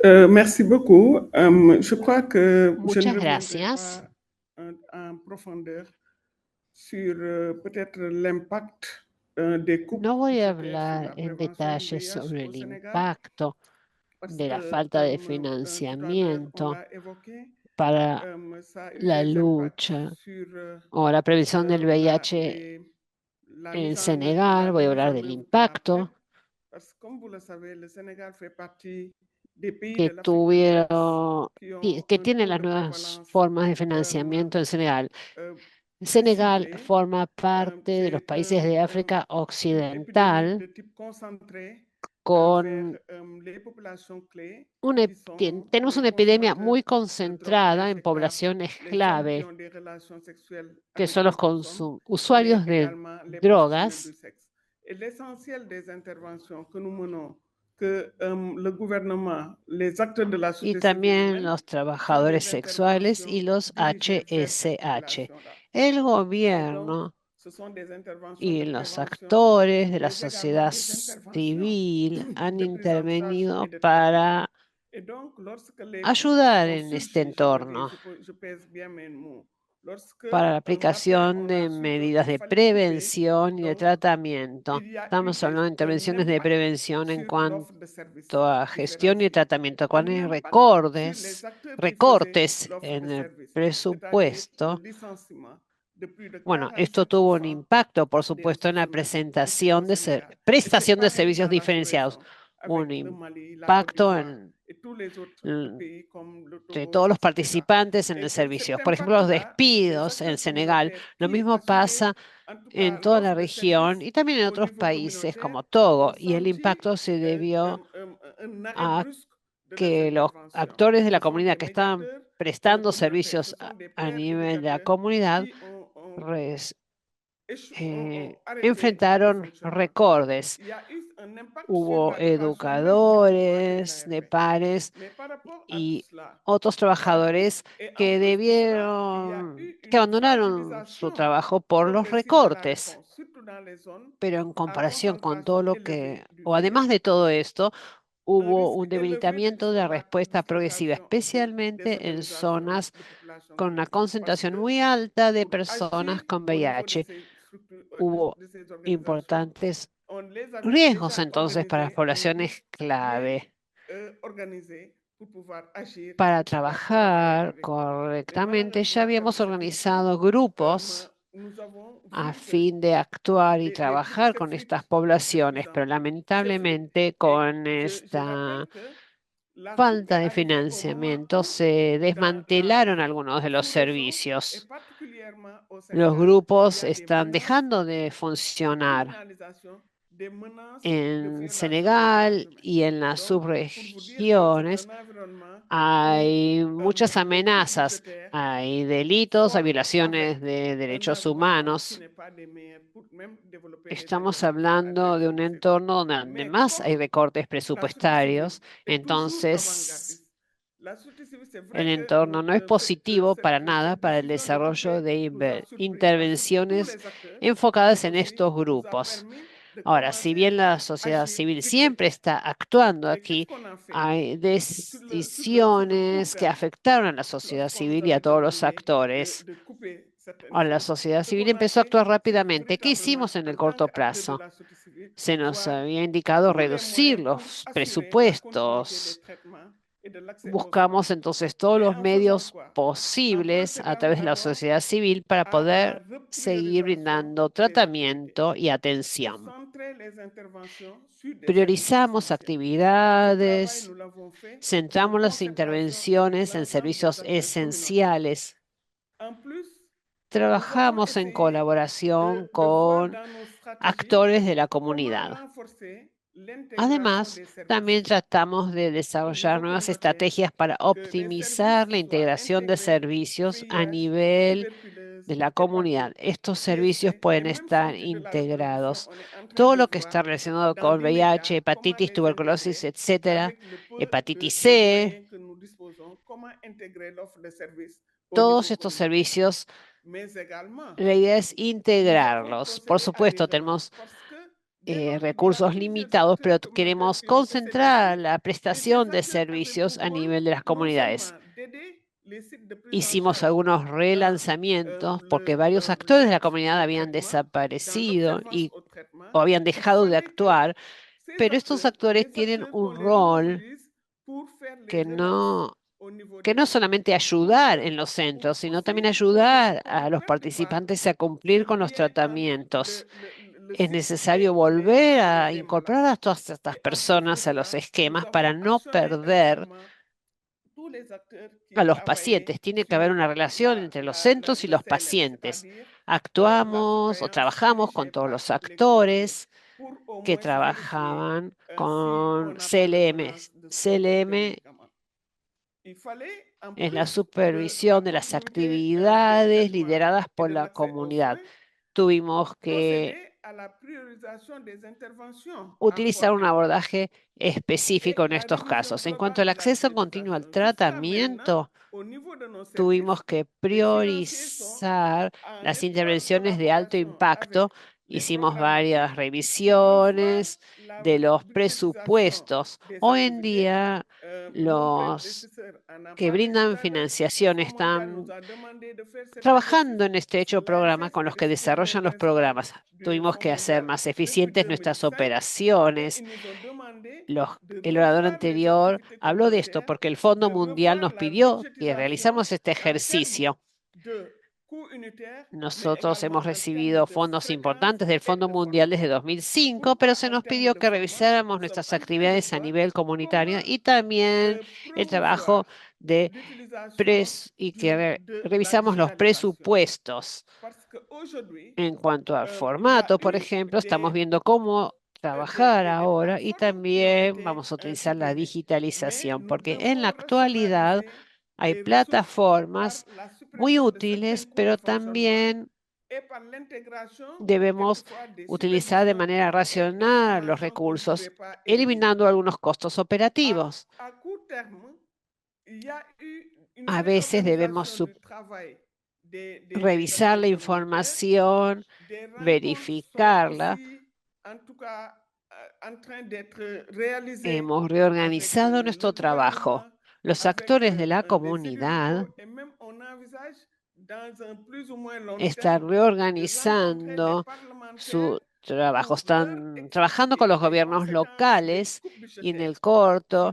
Merci beaucoup. Je crois que je Muchas ne reviendrai gracias. pas en profondeur sur peut-être l'impact des coupes No voy a budgétaires sur hablar la en prévention du detalle VIH sobre au el Sénégal, impacto parce de la que falta de tout à l'heure on financiamiento l'a évoqué, para ça a eu la des impacts lucha sur o la prevención del VIH la en mise en œuvre, Senegal. la Voy a remise hablar en del œuvre de la PrEP, impacto. parce que comme vous le savez, le Sénégal fait partie des pays que de l'Afrique de l'Ouest tuvieron, qui ont que un tienen taux las de nuevas prévalence formas de financiamiento en Senegal. euh, très Senegal ciblé. forma parte de los C'est países de África une épidémie Occidental de type concentré vers con les populations clés una, qui sont tenemos les una epidemia consommateurs muy de drogue concentrada en injectables, poblaciones les hommes qui clave, ont des relations sexuelles que avec son los d'autres hommes, usuarios mais de également les professionnels du drogas sexe. Et l'essentiel des interventions que nous menons, que le gouvernement, les acteurs de la y société civile también mènent, los sont trabajadores des sexuales y interventions los dirigées vers cette HSH. population-là. El Et donc, gobierno ce sont des interventions de y los prévention, actores de la mais également sociedad des interventions civil han de prise en charge et intervenido de traitement. para Et donc, lorsque les coûts ayudar ont en este surgi, je le dis, entorno je pèse bien mes mots, lorsque para la un matin aplicación on a de su medidas qu'il de fallait couper, prevención y de donc tratamiento. il y a eu Estamos hablando de un intervenciones de impact prevención en sur cuanto l'offre de services a gestión y différenciée, tratamiento. Cuando un hay impact sur les acteurs qui faisaient recortes l'offre de en el services, c'est-à-dire le presupuesto, licenciement de plus de bueno, esto tuvo un 47% impacto, por des supuesto, en la ressources humaines ici au Sénégal. Et c'est prestación de pareil servicios dans la diferenciados. sous-région, Un avec le Mali, la Côte impacto d'Ivoire et tous les autres pays comme le de Togo, todos los etc. participantes en el Et servicio. cet Por ejemplo, los impact-là, les despidos en acteurs Senegal. communautaires Lo qui mismo assuraient pasa en tout cas en toda la l'offre de región services y también en au otros niveau países communautaire como Togo. ont Y el senti impacto se debió un arrêt a brusque de leurs que los interventions. actores de la Ce sont des comunidad que estaban médiateurs prestando communautaires, ce servicios sont des a pères nivel de la éducateurs comunidad qui ont arrêté le enfrentaron fonctionnement. recortes. Il y a eu un impact sur Hubo la dotation même du mouvement des educadores de ARP. pares Mais par rapport à tout y cela, otros trabajadores et en que plus de cela, il y a eu que une abandonaron su fragilisation trabajo por los progressive de la recortes. réponse, surtout dans les zones Pero en à comparación con todo concentration lo élevée du o además de VIH. todo esto, Un hubo un risque élevé de debilitamiento de la respuesta progresiva, dislocation et de especialmente en désautorisation zonas de population con una cible. Parce concentración que muy alta de pour agir personas con au niveau de VIH. ces structures, Hubo de ces organisations, importantes on les avait riesgos déjà entonces para las organisées en groupe poblaciones bien clave organisés pour pouvoir agir et para pour pouvoir travailler trabajar avec eux. Mais correctamente. Ya malheureusement, comme habíamos je t'explique, organizado grupos nous avons a vu que fin de actuar y trabajar toutes ces con estas fuites de plus poblaciones, en pero plus s'effritent. lamentablemente Et con je esta rappelle que la coupe falta est de arrivée au moment financiamiento où, se dans desmantelaron algunos la de los sous-région, et servicios. particulièrement au Los Sénégal, il y grupos a des están menaces dejando de de funcionar criminalisation, des menaces de en violation des droits Senegal humains. y en las Donc, pour vous dire que c'est subregiones un environnement où hay muchas les coupes amenazas, budgétaires hay delitos, hay forment violaciones avec de un derechos environnement qui humanos. n'est pas des meilleurs pour même développer des Estamos interventions hablando de adverses un de ces groupes. entorno donde Mais más hay comme recortes la société civile presupuestarios, est toujours entonces avant-gardiste, la société civile, c'est el vrai que entorno no es positivo para nada cette para el décision de desarrollo couper de nous a surpris, a surpris tous intervenciones les acteurs, mais enfocadas en aussi estos nous a grupos. permis de Ahora, si commencer bien la à sociedad agir civil vite et siempre prêt. está actuando Et qu'est-ce aquí, qu'on a fait hay sur le court decisiones que terme afectaron a la sociedad lorsqu'on nous civil y a avait todos los demandé actores? de couper certaines Ahora, la choses? sociedad Ce civil qu'on a empezó a fait, actuar c'est rápidamente. ¿Qué véritablement, hicimos en el en tant corto qu'acteur de plazo? la société civile, Se nos voir había indicado tous les reducir moyens pour los assurer la continuité des presupuestos. traitements et de l'accès aux soins. Buscamos entonces todos Et los en faisant medios quoi? En posibles a procédant través de la d'abord sociedad civil para à la poder seguir repriorisation brindando des activités tratamiento y et atención. centrer les interventions sur des services Priorizamos essentiels. Ce travail, actividades, nous l'avons fait en centramos las concertation avec intervenciones en l'ensemble des servicios acteurs communautaires. esenciales. En plus, nous avons Trabajamos en essayé colaboración de voir con dans nos stratégies actores de la comment comunidad. renforcer l'intégration Además, des services también tratamos de au desarrollar niveau nuevas communautaire, estrategias para que les optimizar services la soient integración de intégrés servicios a VIH, nivel tuberculose, de la comunidad. hépatite, Estos servicios TSC et pueden même estar santé de la reproduction. integrados. On est en train Todo de lo que voir está relacionado dans con VIH, l'immédiat comment hepatitis, les tuberculosis, intégrer etcétera, avec le peu hepatitis de C, moyens que nous disposons, comment intégrer l'offre de services au niveau todos estos communautaire. servicios, Mais également, la idea es nous avons integrarlos. Por procédé à supuesto, l'isolement tenemos parce que dès lors qu'il y a recursos plusieurs limitados, acteurs pero communautaires queremos qui ont fait ces concentrar dossiers la et ces prestación de acteurs avaient servicios pour a rôle nivel de las non comunidades. seulement d'aider les sites de prise en Hicimos charge algunos dans relanzamientos porque varios leur actores de la démarche comunidad de habían traitement, dans desaparecido l'observance y au traitement, o habían il dejado de fallait que actuar, ces pero estos acteurs, actores les tienen acteurs qu'on un les rol remobilise pour faire que les évaluations no, au niveau que des no sites, solamente pour ayudar que en los centros, sino también aussi qu'on ayudar qu'on a ne los perde pas participantes a ce cumplir con los lien entre tratamientos. es necesario volver a incorporar a todas estas personas a los esquemas para no perder a los pacientes. Tiene que haber una relación entre los centros y los pacientes. Actuamos o trabajamos con todos los actores que trabajaban con CLM. CLM es la supervisión de las actividades lideradas por la comunidad. Tuvimos que utilizar un abordaje específico en estos casos. En cuanto al acceso continuo al tratamiento, tuvimos que priorizar las intervenciones de alto impacto. Hicimos varias revisiones de los presupuestos. Hoy en día, los que brindan financiación están trabajando en este hecho programa con los que desarrollan los programas. Tuvimos que hacer más eficientes nuestras operaciones. El orador anterior habló de esto porque el Fondo Mundial nos pidió que realizamos este ejercicio. Nosotros hemos recibido fondos importantes del Fondo Mundial desde 2005, pero se nos pidió que revisáramos nuestras actividades a nivel comunitario y también el trabajo de y que revisamos los presupuestos. En cuanto al formato, por ejemplo, estamos viendo cómo trabajar ahora y también vamos a utilizar la digitalización, porque en la actualidad hay plataformas muy útiles, pero también debemos utilizar de manera racional los recursos, eliminando algunos costos operativos. A veces debemos revisar la información, verificarla. Hemos reorganizado nuestro trabajo. Los actores de la comunidad están reorganizando su trabajo. Están trabajando con los gobiernos locales y en el corto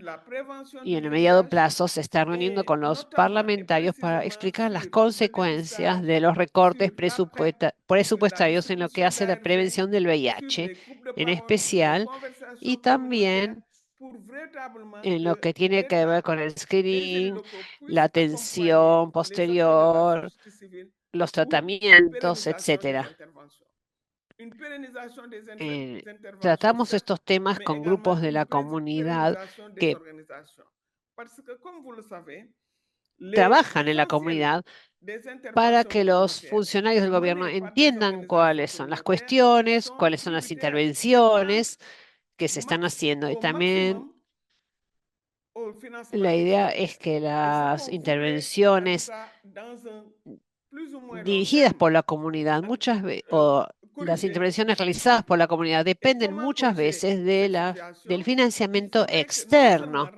y en el mediano plazo se están reuniendo con los parlamentarios para explicar las consecuencias de los recortes presupuestarios en lo que hace la prevención del VIH, en especial, y también en lo que tiene que ver con el screening, la atención posterior, los tratamientos, etcétera. Tratamos estos temas con grupos de la comunidad que trabajan en la comunidad para que los funcionarios del gobierno entiendan cuáles son las cuestiones, cuáles son las intervenciones que se están haciendo. Y también la idea es que las intervenciones dirigidas por la comunidad, o las intervenciones realizadas por la comunidad dependen muchas veces del financiamiento externo.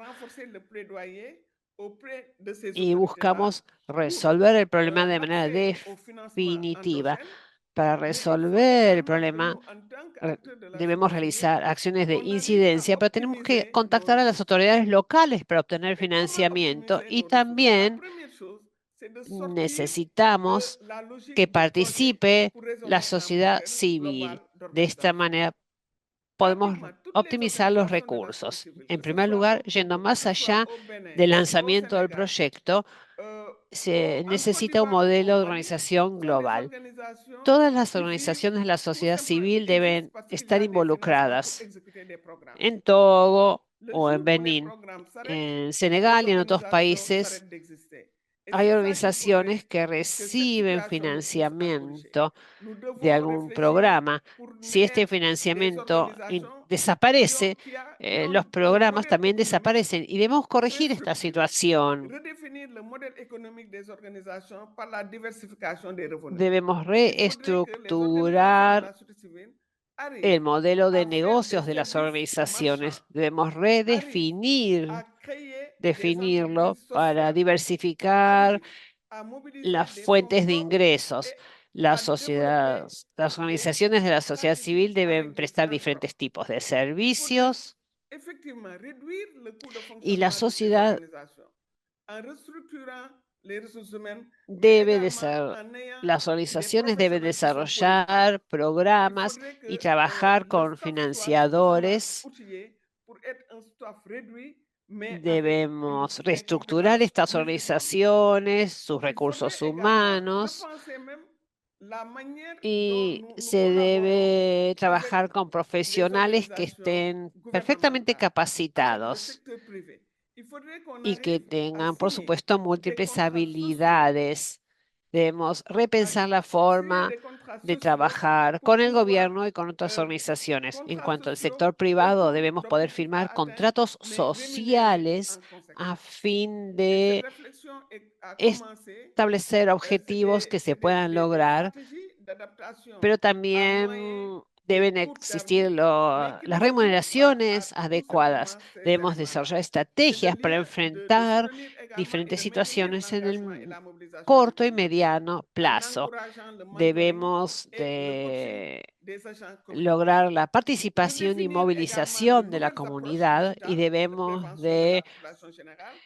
Y buscamos resolver el problema de manera definitiva. Para resolver el problema, debemos realizar acciones de incidencia, pero tenemos que contactar a las autoridades locales para obtener financiamiento y también necesitamos que participe la sociedad civil. De esta manera podemos optimizar los recursos. En primer lugar, yendo más allá del lanzamiento del proyecto, se necesita un modelo de organización global. Todas las organizaciones de la sociedad civil deben estar involucradas en Togo o en Benín, en Senegal y en otros países. Hay organizaciones que reciben financiamiento de algún programa. Si este financiamiento desaparece, los programas también desaparecen y debemos corregir esta situación. Debemos reestructurar el modelo de negocios de las organizaciones. Debemos definirlo para diversificar las fuentes de ingresos. Las organizaciones de la sociedad civil deben prestar diferentes tipos de servicios y la sociedad les ressources humaines, mais debe de également ser, en ayant las des organizaciones deben professionnels qui sont qualifiés. desarrollar Il programas faudrait y que trabajar le con staff soit suffisamment financiadores. outillé pour être un staff réduit, mais avec Debemos des reestructurar compétences estas multiformes. organizaciones, sus Il recursos faudrait également humanos, repenser même la manière dont y nous se collaborons debe avec trabajar con les profesionales que organisations estén perfectamente gouvernementales, avec le capacitados secteur privé. Il faudrait qu'on y que arrive à tengan, por signer supuesto, des múltiples contrats sociaux, habilidades. Debemos repensar la signer forma des contrats de sociaux trabajar pour con el pouvoir gobierno y con otras organizaciones. En contrats cuanto al sociaux sector privado, autour debemos poder d'objectifs à firmar atteindre, contratos mais rémunérés sociales en conséquence. a fin Et de cette réflexion a commencé. establecer objetivos que se puedan lograr, stratégies d'adaptation pero à también moyen deben et court existir terme, mais qui las nécessitent pas remuneraciones tout adecuadas. simplement ces Debemos éléments-là. desarrollar C'est de estrategias para lire, de enfrentar soutenir également et diferentes de maintenir situaciones en l'engagement et el la mobilisation corto y des communautés mediano en plazo. encourageant le mentoring Debemos et le coaching de des agents communautaires. lograr la Pour participación y définir également de movilización de la nouvelles approches comunidad y digitales de debemos prévention de de la population générale,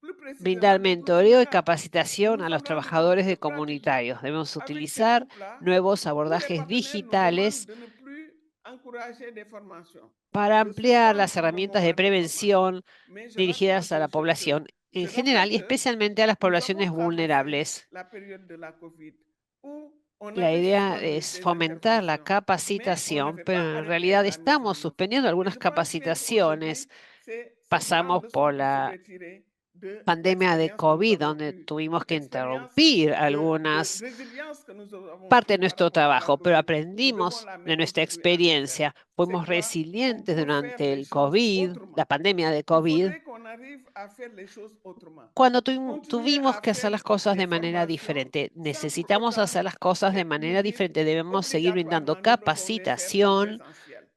plus brindar précisément des outils mentoreo y durables. Nous capacitación nous a los sommes rendu trabajadores compte de que pratiquement comunitarios. Debemos avec ces utilizar groupes-là, nuevos tous les abordajes partenaires nous demandent digitales de ne plus encourager des formations, para de ampliar suspendre las pour le herramientas moment de des formations. prevención Mais je dirigidas a rassure la ces chercheurs. población en Je general rappelle y que especialmente a las nous avons poblaciones traversé vulnerables. la période de la COVID où on La avait idea suspendu es des fomentar la interventions, mais on capacitación, n'avait pero pas en arrêté realidad la mise en estamos œuvre. suspendiendo Et algunas je pense capacitaciones. qu'aujourd'hui, c'est cette Pasamos grande leçon por qu'il la faudrait tirer de pandemia de l'expérience que nous COVID, avons donde eue, tuvimos que l'expérience interrumpir de algunas résilience que nous avons parte de pris par nuestro rapport à la trabajo, pero COVID. Nous devons aprendimos la de mettre nuestra aujourd'hui en exergue. experiencia. C'est Fuimos quoi? On resilientes peut faire durante les el choses COVID, autrement. la pandemia de Il COVID, faudrait qu'on arrive à faire les choses autrement. cuando Continuer tuvimos à que hacer faire las cosas des de manera formations diferente. sans pour Necesitamos autant hacer las coses de manera nous dire diferente. Debemos seguir brindando obligatoirement nous devons les faire comme capacitación, essentielles.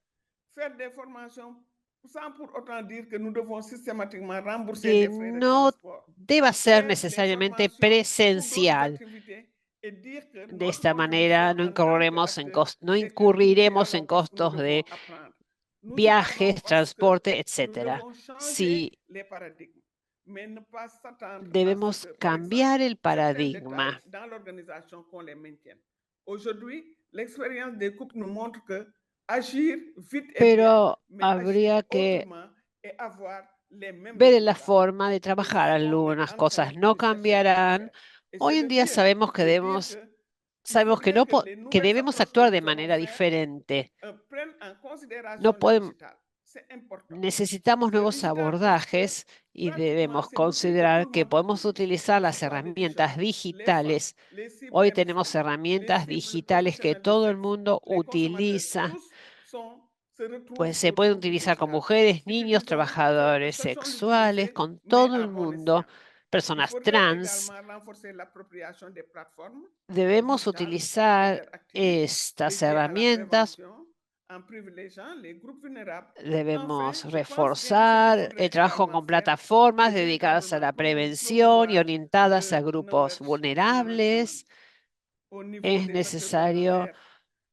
Faire des formations sans pour autant dire que nous devons systématiquement rembourser que les frais de no transport. deba ser Faire des necesariamente formations pour d'autres presencial. activités et dire que De notre esta manera no contribution en tant incurriremos en qu'acteur, no c'est que nous incurriremos en dialoguons parce que nous costos de devons apprendre. Nous y viajes, allons parce que transporte, nous etcétera. devons changer Si les paradigmes, mais ne pas s'attendre à ce debemos que, par exemple, cambiar el certains paradigma, détails dans l'organisation qu'on les maintienne. Aujourd'hui, l'expérience des couples nous montre que agir vite est bien, pero mais agir habría que autrement et avoir les mêmes ver la résultats. forma de Et c'est trabajar. ce qu'on est Algunas en cosas train no de chercher à cambiarán. faire. Et Hoy c'est en le día mieux sabemos que de dire debemos, que il sabemos que faudrait que les que nouvelles debemos approches actuar que de nous allons manera faire diferente. prennent en considération No le podemos, digital. C'est important. necesitamos Le nuevos digital parce que abordajes y pratiquement debemos c'est l'outil que tout considerar le que monde podemos utilise, utilizar que ce las soit les jeunes, herramientas les femmes, digitales. les cibles Hoy des tenemos familles, les herramientas cibles digitales que professionnels de todo el sexe, mundo les consommateurs. utiliza. Tous se retrouvent Pues se pueden autour du utilizar con digital. mujeres, niños, Utilisons, trabajadores sachons sexuales, l'utiliser, con mais todo à el bon mundo, escient. Il personas faudrait trans. également renforcer l'appropriation des plateformes Debemos digitales utilizar interactives estas dédiées à la herramientas. prévention en privilégiant les groupes vulnérables. Debemos Enfin, je pense bien ce qu'il reforzar el faudrait trabajo également con faire, plataformas c'est dedicadas a véritablement la prevención y promouvoir orientadas a le grupos vulnerables. au niveau Es des acteurs necesario communautaires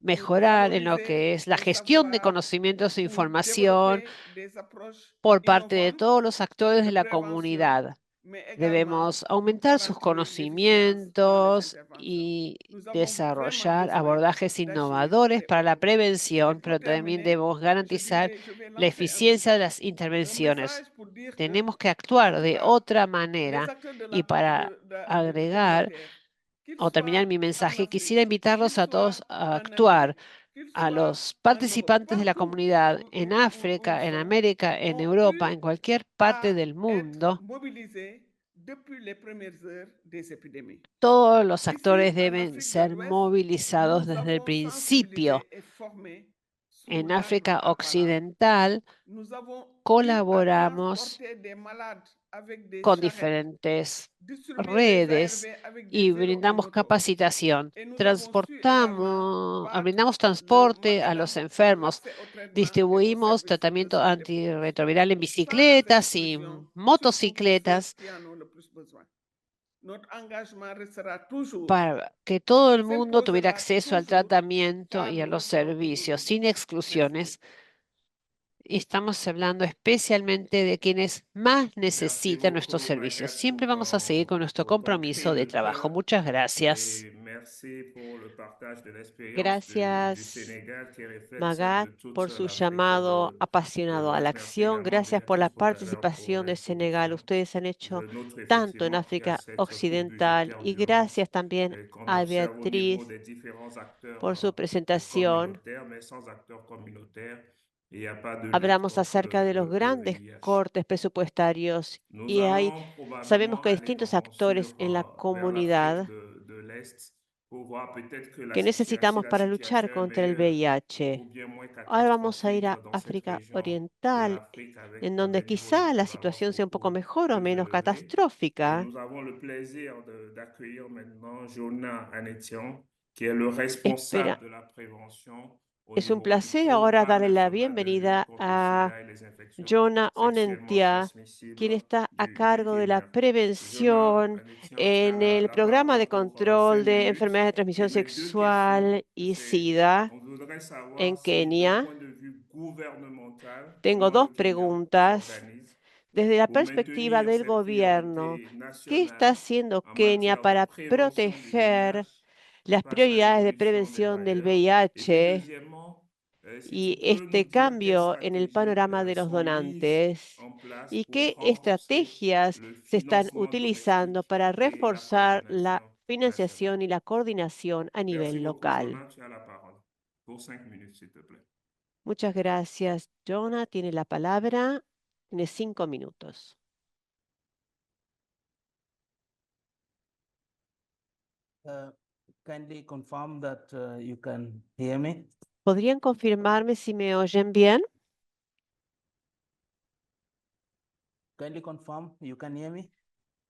pour mejorar en lo que valoriser es la les gestión de savoirs, conocimientos e pour información développer des approches por parte de innovantes todos los actores de de la prévention, comunidad. mais également Debemos pour aumentar sus garantir l'efficience dans les conocimientos interventions. y Nous avons vraiment desarrollar besoin abordajes d'agir innovadores para la autrement. Et prevención, pour pero también terminer, debemos je garantizar vais la lancer eficiencia de las un intervenciones. message pour dire que, Tenemos que en actuar tout de cas, otra les manera. acteurs Y para agregar communautaires, qu'ils o terminar soient mi en mensaje, Afrique, quisiera invitarlos qu'ils a todos soient a en actuar, Amérique, qu'ils a soient los en Europe, participantes de la partout comunidad où en ils África, en sont, América, en ont Europa, eu en cualquier parte à del être mundo. mobilisés depuis les premières heures des épidémies. Todos los Ici, actores en deben Afrique de ser l'Ouest, movilizados nous desde el avons principio. sensibilisé et formé sur En l'arbre África à palabre. Occidental Nous avons eu à colaboramos transporter des malades avec des con charrettes, diferentes distribuer des redes ARV avec y des héros en brindamos moto. capacitación. Et nous avons su également battre Brindamos le transporte a macadam los pour enfermos. l'accès au traitement et aux Distribuimos services de tratamiento santé pour tous, antirretroviral en sans les bicicletas y exclusions, surtout pour ceux motocicletas qui en ont le plus besoin. Notre engagement restera toujours para que todo el mundo tuviera s'imposera acceso al toujours tratamiento y a cadre los respect servicios aujourd'hui. sin Merci. exclusiones. y estamos hablando especialmente de quienes más Merci necesitan nuestros beaucoup, servicios. Maguette, Siempre vamos a seguir con nuestro pour ton cri compromiso de de trabajo. cœur Muchas gracias. et merci pour le partage de l'expérience du Gracias, Sénégal qui reflète celle Magat, de toute por su l'Afrique llamado de apasionado a la l'Ouest. Merci acción. également Gracias por Béatrice la Bocagère pour participación de Senegal. l'introduction Ustedes han hecho Je note tanto en effectivement qu'il y a África cette coupe Occidental budgétaire y d'urgence gracias también qu'on a observe au niveau Beatriz des différents acteurs por su presentación. communautaires, mais sans acteurs communautaires, il n'y a pas de lutte Hablamos contre acerca de los le grandes VIH. cortes presupuestarios Nous y allons sabemos probablement que hay aller distintos actores en la vers l'Afrique comunidad de l'Est pour voir peut-être que que si necesitamos la para luchar situation est contra el meilleure ou VIH. bien moins Ahora vamos a ir catastrophique a dans cette África région de Oriental, l'Afrique avec en le donde niveau de quizá la prévalence situación sea un poco beaucoup mejor o plus menos élevé. Et catastrófica. nous avons le plaisir d'accueillir maintenant Jonah Anetian, qui est le Espera, responsable de la prévention au es un niveau du placer ahora programme darle la national de lutte bienvenida contre le a sida et les infections Jonah sexuellement Onentia, quien transmissibles está a du cargo de la Kenya. Jonah prevención Anetian, tu as en el la programa parole de pour control 5 de minutes. enfermedades de Et transmisión mes deux questions, sexual y c'est SIDA on voudrait savoir en si d'un Kenia. point de vue gouvernemental, Tengo comment le dos Kenya preguntas. s'organise Desde la pour perspectiva maintenir del ses gobierno, priorités ¿qué está nationales haciendo en Kenia matière de para prévention du proteger VIH las face à prioridades de l'évolution des prevención del bailleurs? Et puis VIH deuxièmement, si tu y peux nous este dire quelles cambio en el stratégies panorama de los sont mises donantes en place y pour qué renforcer estrategias le se están financement utilizando domestique para et la reforzar la coordination nationale? financiación y la coordinación a Merci nivel beaucoup, local. Jonah. Tu as la parole pour 5 minutes, s'il te plaît. Muchas gracias. Jonah tiene la palabra. Tiene 5 minutos. Kindly confirm that you can hear me. ¿Podrían confirmarme si me oyen bien? Kindly confirm you can hear me.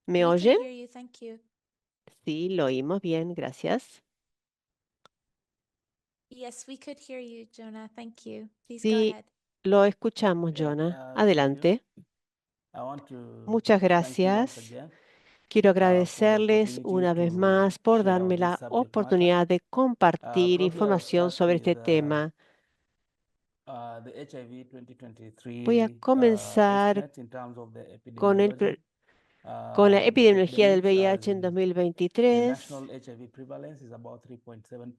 ¿Me We can oyen? hear you, thank you. Sí, lo oímos bien, gracias. Yes, we could hear you, Jonah. Thank you. Please go Sí, ahead. lo escuchamos, Okay, Jonah. thank you. Adelante. I want to Muchas thank you once gracias. again Quiero for the agradecerles opportunity una vez to más por share on darme this la subject matter. oportunidad de compartir Probably I'll información start sobre with este tema. the HIV Voy a 2023 comenzar estimates in terms of the con epidemiology. con la The epidemiología del epidemics VIH en the 2023. national HIV prevalence is about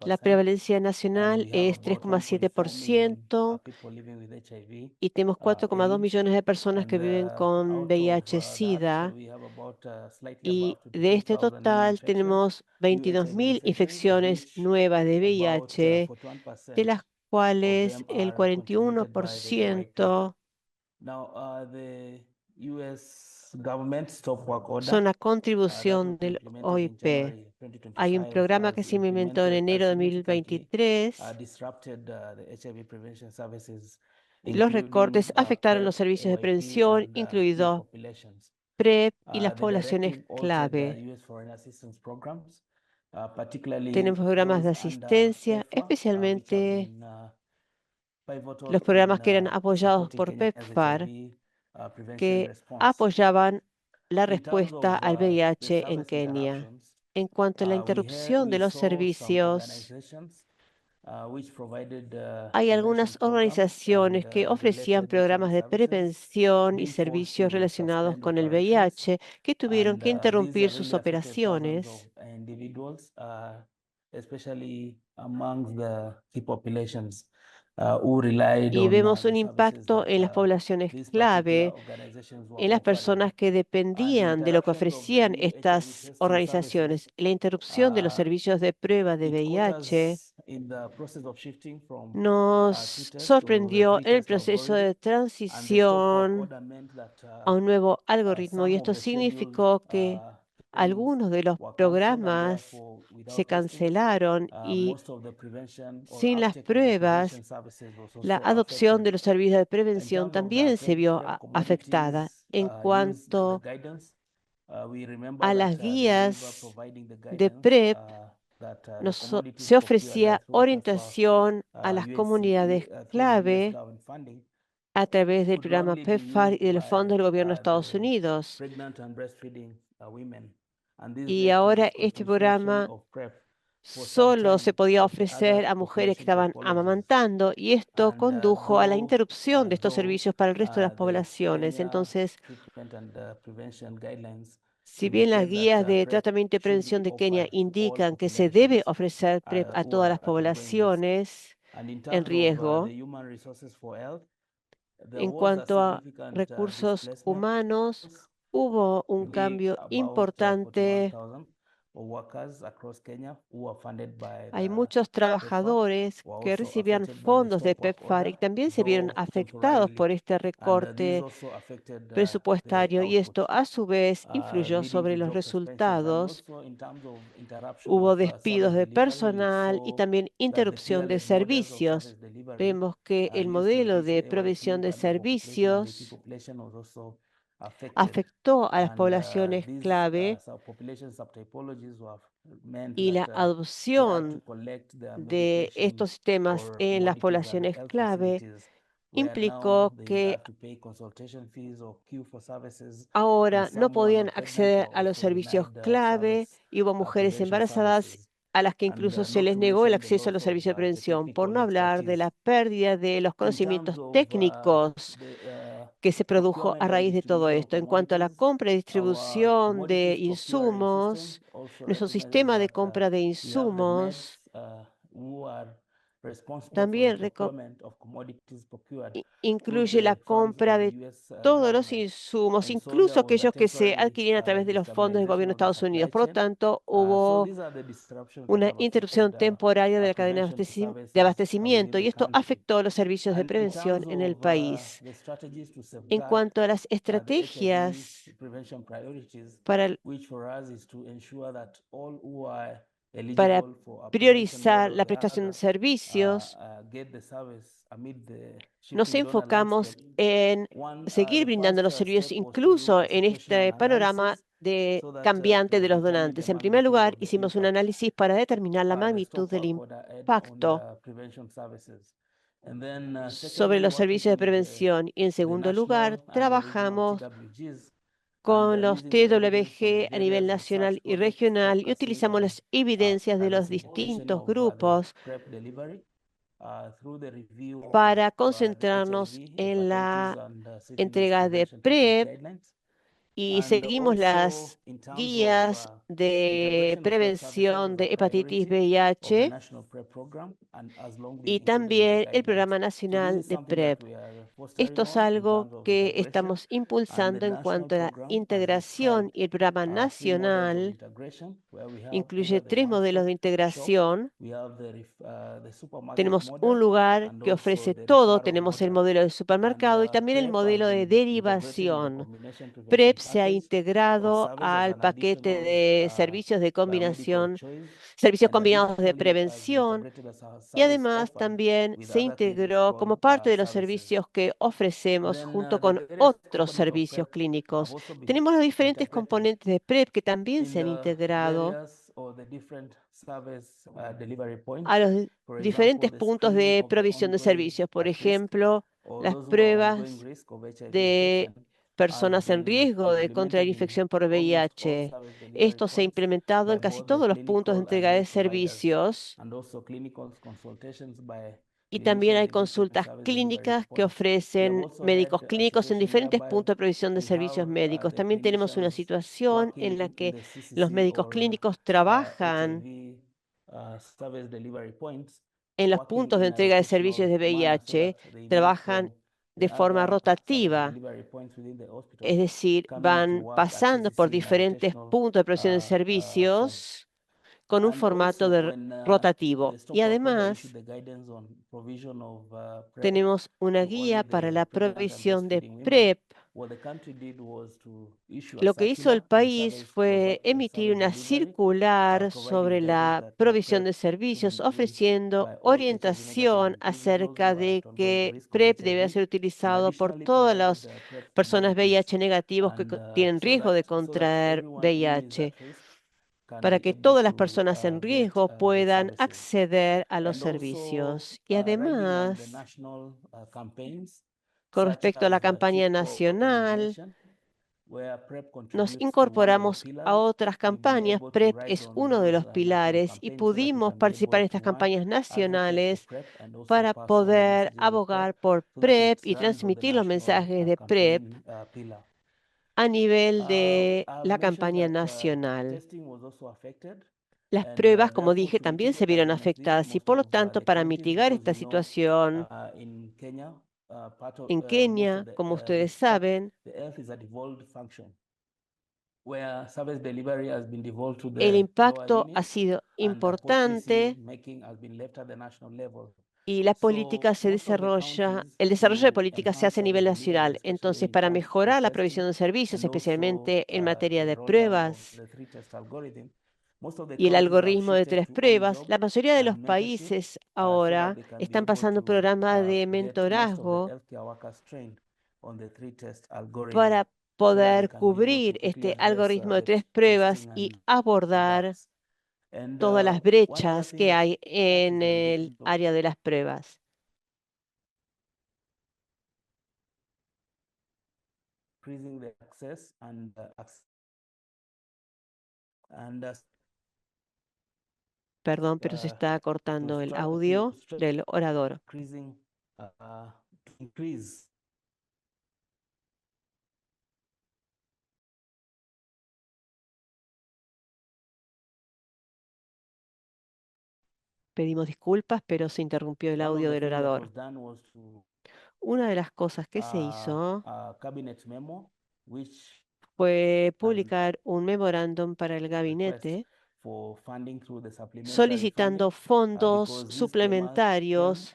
La 3.7%, prevalencia and nacional we have es about 1.4 million 3,7% people living with HIV y tenemos 4,2 AIDS, millones de personas que and viven con out of VIH-Sida. that we have about slightly Y above de este 22,000 new total infections, tenemos new 22.000 HIV infections, of infecciones which nuevas de about VIH, de 41% las of cuales them el are contributed by the UIP. 41% Now, the US government stop work order son a that contribución was del implemented in OIP. January Hay un 2025 programa que has se implementó en implemented enero de significantly 2023. disrupted the HIV prevention services, Los recortes including afectaron los PrEP, servicios de AYP, prevención, and key incluidos populations. PrEP y las The poblaciones directive altered clave. US foreign assistance programs, particularly Tenemos programas de those under asistencia, PEPFAR, which have especialmente been pivotal los programas in que eran apoyados supporting por Kenya's PEPFAR, HIV prevention que response. apoyaban la In terms respuesta of al the VIH en service Kenia. interruptions, En cuanto a la interrupción de we los saw some servicios, organizations which provided hay prevention algunas programs organizaciones and que ofrecían related HIV programas de services prevención y being forced servicios to relacionados suspend con el operations, VIH que tuvieron and que these interrumpir have sus really affected thousands of operaciones. individuals, especially among the key populations who relied Y on vemos un the services impacto en las that poblaciones these particular clave, organizations were en las offering. personas que The dependían de lo que interruptions of the ofrecían new HIV estas testing organizaciones. services, La interrupción de los servicios de prueba de it caught VIH us in the process of shifting from nos two-test to a sorprendió en el three-test proceso de algorithm, and the stop work transición order meant that a un nuevo algoritmo y some of esto the scheduled significó que trainings algunos de los were canceled, and programas therefore, se without testings, cancelaron y most of the prevention or sin las uptake of the pruebas, prevention services was la also adopción affected. de los servicios de In prevención terms of también se vio PrEP afectada. commodities En used the cuanto guidance, we remember a that las they were even guías providing the de guidance PrEP, that the commodities se procured ofrecía through PEPFAR, orientación a las comunidades through the US clave government funding a través del could programa only be PEPFAR y used de los fondos by del gobierno de Estados the Unidos. pregnant and breastfeeding women. And this Y led to ahora este discontinuation programa of PrEP solo se podía ofrecer a mujeres que estaban amamantando y esto condujo a la interrupción de estos servicios para el resto de las poblaciones. Entonces, si bien las guías de tratamiento y prevención de Kenia indican que se debe ofrecer PrEP a todas las poblaciones en riesgo, en cuanto a recursos humanos, hubo un cambio importante. Hay muchos trabajadores que recibían fondos de PEPFAR y también se vieron afectados por este recorte presupuestario y esto a su vez influyó sobre los resultados. Hubo despidos de personal y también interrupción de servicios. Vemos que el modelo de provisión de servicios afectó a las poblaciones clave y la adopción de estos sistemas en las poblaciones clave implicó que ahora no podían acceder a los servicios clave y hubo mujeres embarazadas a las que incluso se les negó el acceso a los servicios de prevención, por no hablar de la pérdida de los conocimientos técnicos que se produjo a raíz de todo esto. En cuanto a la compra y distribución de insumos, nuestro sistema de compra de insumos también incluye la compra de todos los insumos, incluso aquellos que se adquirían a través de los fondos del gobierno de Estados Unidos. Por lo tanto, hubo una interrupción temporaria de la cadena de abastecimiento y esto afectó los servicios de prevención en el país. En cuanto a las estrategias para priorizar la prestación de servicios, nos enfocamos en seguir brindando los servicios incluso en este panorama cambiante de los donantes. En primer lugar, hicimos un análisis para determinar la magnitud del impacto sobre los servicios de prevención y en segundo lugar, trabajamos con los TWG a nivel nacional y regional y utilizamos las evidencias de los distintos grupos para concentrarnos en la entrega de PrEP y seguimos las guías de prevención de hepatitis VIH y también el Programa Nacional de PrEP. Esto es algo que estamos impulsando en cuanto a la integración y el Programa Nacional incluye 3 modelos de integración. Tenemos un lugar que ofrece todo, tenemos el modelo de supermercado y también el modelo de derivación. PrEP se ha integrado al paquete de servicios de combinación, servicios combinados de prevención y además también se integró como parte de los servicios que ofrecemos junto con otros servicios clínicos. Tenemos los diferentes componentes de PrEP que también se han integrado a los diferentes puntos de provisión de servicios. Por ejemplo, las pruebas de personas en riesgo de contraer infección por VIH. Esto se ha implementado en casi todos los puntos de entrega de servicios y también hay consultas clínicas que ofrecen médicos clínicos en diferentes puntos de provisión de servicios médicos. También tenemos una situación en la que los médicos clínicos trabajan en los puntos de entrega de servicios de VIH, trabajan de forma rotativa, es decir, van pasando por diferentes puntos de provisión de servicios con un formato rotativo. Y además, tenemos una guía para la provisión de PrEP. Lo que hizo el país fue emitir una circular sobre la provisión de servicios, ofreciendo orientación acerca de que PrEP debe ser utilizado por todas las personas VIH negativos que tienen riesgo de contraer VIH, para que todas las personas en riesgo puedan acceder a los servicios. Y además, con respecto a la campaña nacional nos incorporamos a otras campañas. PrEP es uno de los pilares y pudimos participar en estas campañas nacionales para poder abogar por PrEP y transmitir los mensajes de PrEP a nivel de la campaña nacional. Las pruebas, como dije, también se vieron afectadas y por lo tanto, para mitigar esta situación, en Kenia, como ustedes saben, el impacto ha sido importante y la política se desarrolla, el desarrollo de políticas se hace a nivel nacional. Entonces, para mejorar la provisión de servicios, especialmente en materia de pruebas y el algoritmo de 3 pruebas, la mayoría de los países ahora están pasando un programa de mentorazgo para poder cubrir este algoritmo de 3 pruebas y abordar todas las brechas que hay en el área de las pruebas. Perdón, pero se está cortando el audio del orador. Pedimos disculpas, pero se interrumpió el audio del orador. Una de las cosas que se hizo fue publicar un memorándum para el gabinete solicitando fondos suplementarios,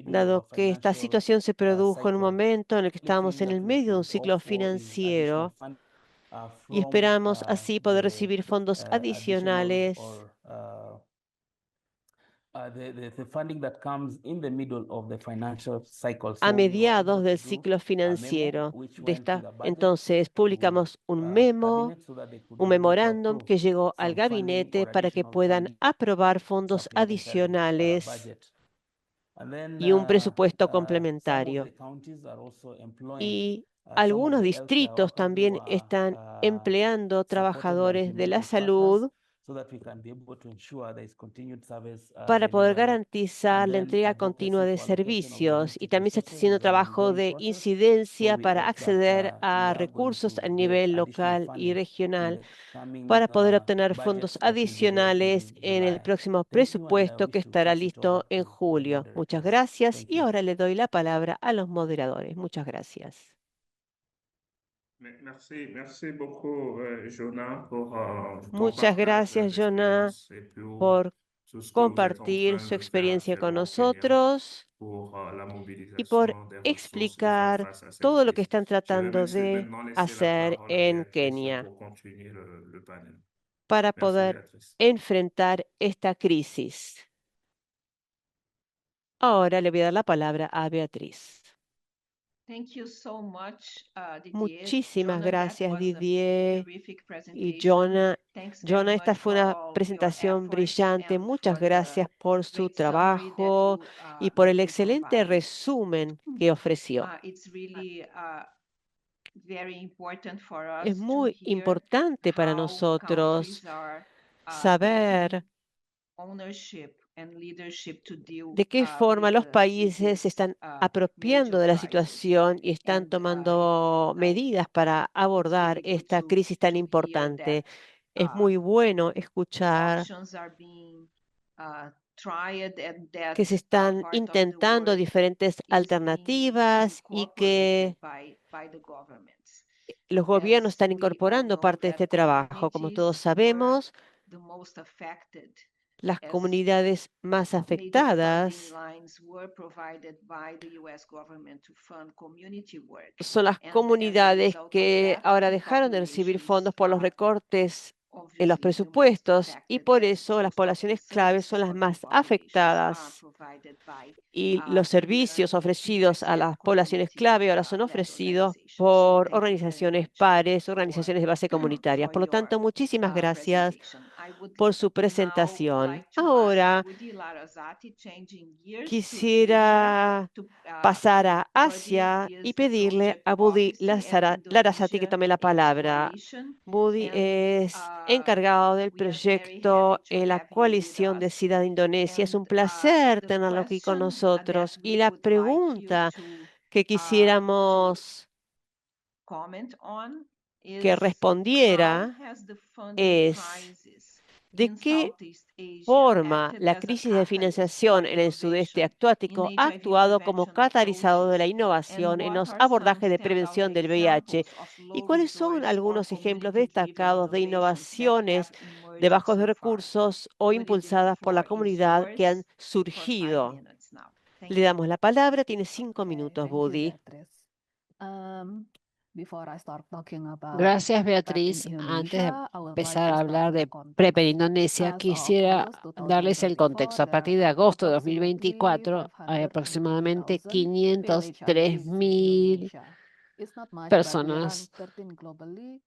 dado que esta situación se produjo en un momento en el que estábamos en el medio de un ciclo financiero y esperamos así poder recibir fondos adicionales a mediados del ciclo financiero. Entonces, publicamos un memorándum que llegó al gabinete para que puedan aprobar fondos adicionales y un presupuesto complementario. Y algunos distritos también están empleando trabajadores de la salud para poder garantizar la entrega continua de servicios, y también se está haciendo trabajo de incidencia para acceder a recursos a nivel local y regional para poder obtener fondos adicionales en el próximo presupuesto que estará listo en julio. Muchas gracias y ahora le doy la palabra a los moderadores. Muchas gracias. Muchas gracias, Jonah, por compartir su experiencia con nosotros y por explicar todo lo que están tratando de hacer en Kenia para poder enfrentar esta crisis. Ahora le voy a dar la palabra a Beatriz. Muchísimas gracias, Didier y Jonah. Jonah, esta fue una presentación brillante. Muchas gracias por su trabajo y por el excelente resumen que ofreció. Es muy importante para nosotros saber de qué forma los países se están apropiando de la situación y están tomando medidas para abordar esta crisis tan importante. Es muy bueno escuchar que se están intentando diferentes alternativas y que los gobiernos están incorporando parte de este trabajo. Como todos sabemos, las comunidades más afectadas son las comunidades que ahora dejaron de recibir fondos por los recortes en los presupuestos y por eso las poblaciones claves son las más afectadas. Y los servicios ofrecidos a las poblaciones clave ahora son ofrecidos por organizaciones pares, organizaciones de base comunitaria. Por lo tanto, muchísimas gracias por su presentación. Ahora quisiera pasar a Asia y pedirle a Budi Larasati que tome la palabra. Budi es encargado del proyecto en la coalición de SIDA de Indonesia. Es un placer tenerlo aquí con nosotros. Y la pregunta que quisiéramos que respondiera es: ¿de qué forma la crisis de financiación en el sudeste asiático ha actuado como catalizador de la innovación en los abordajes de prevención del VIH? ¿Y cuáles son algunos ejemplos destacados de innovaciones de bajos recursos o impulsadas por la comunidad que han surgido? Le damos la palabra. Tiene 5 minutos, Budi. Gracias, Beatriz. Antes de empezar a hablar de PrEP en Indonesia, quisiera darles el contexto. A partir de agosto de 2024, hay aproximadamente 503.000 personas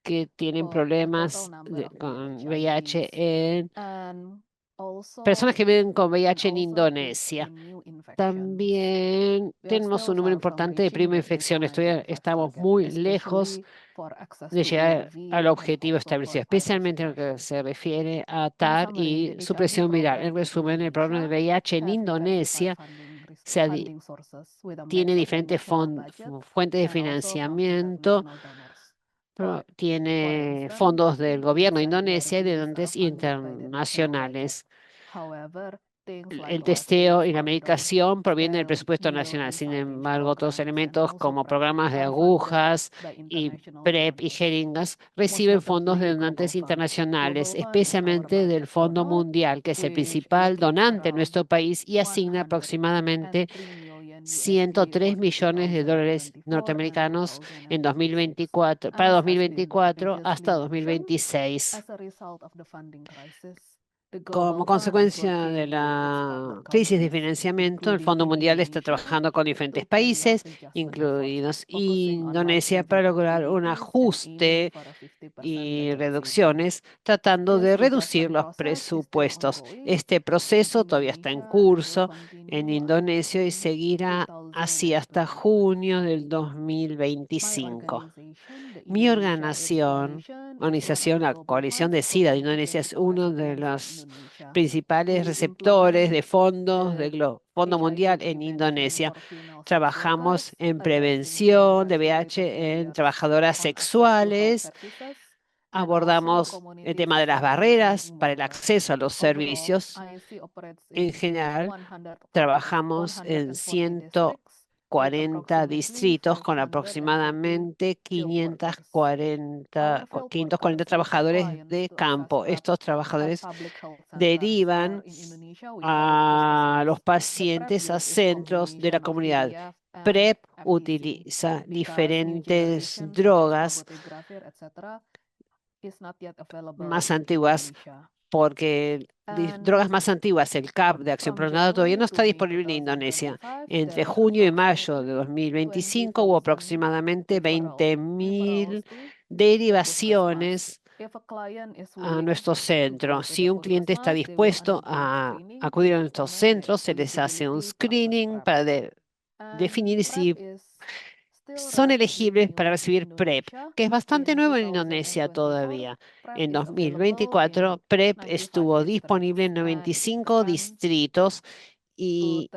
que tienen problemas con VIH personas que viven con VIH en Indonesia. También tenemos un número importante de prima infecciones. Estamos muy lejos de llegar al objetivo establecido, especialmente en lo que se refiere a TAR y supresión viral. En resumen, el problema del VIH en Indonesia tiene diferentes fuentes de financiamiento, tiene fondos del gobierno de Indonesia y de donantes internacionales. El testeo y la medicación provienen del presupuesto nacional. Sin embargo, otros elementos como programas de agujas y PrEP y jeringas reciben fondos de donantes internacionales, especialmente del Fondo Mundial, que es el principal donante en nuestro país y asigna aproximadamente 103 millones de dólares norteamericanos en 2024, para 2024 hasta 2026. Como consecuencia de la crisis de financiamiento, el Fondo Mundial está trabajando con diferentes países, incluidos Indonesia, para lograr un ajuste y reducciones, tratando de reducir los presupuestos. Este proceso todavía está en curso en Indonesia y seguirá así hasta junio del 2025. Mi organización, la Coalición de SIDA de Indonesia, es uno de los principales receptores de fondos del Fondo Mundial en Indonesia. Trabajamos en prevención de VIH en trabajadoras sexuales. Abordamos el tema de las barreras para el acceso a los servicios. En general, trabajamos en 140 distritos con aproximadamente 540 trabajadores de campo. Estos trabajadores derivan a los pacientes a centros de la comunidad. PrEP utiliza diferentes drogas más antiguas porque drogas más antiguas, el CAP de acción prolongada, todavía no está disponible en Indonesia. Entre junio y mayo de 2025 hubo aproximadamente 20.000 derivaciones a nuestro centro. Si un cliente está dispuesto a acudir a nuestros centros, se les hace un screening para definir si son elegibles para recibir PrEP, que es bastante nuevo en Indonesia todavía. En 2024, PrEP estuvo disponible en 95 distritos y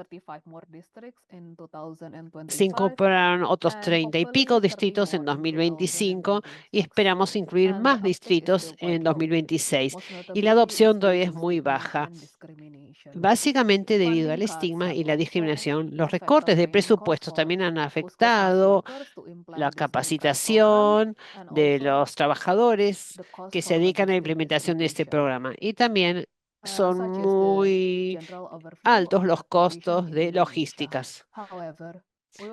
se incorporaron otros 30 y pico distritos en 2025 y esperamos incluir más distritos en 2026. Y la adopción todavía es muy baja. Básicamente debido al estigma y la discriminación, los recortes de presupuestos también han afectado la capacitación de los trabajadores que se dedican a la implementación de este programa. Y también son muy altos los costos de logísticas.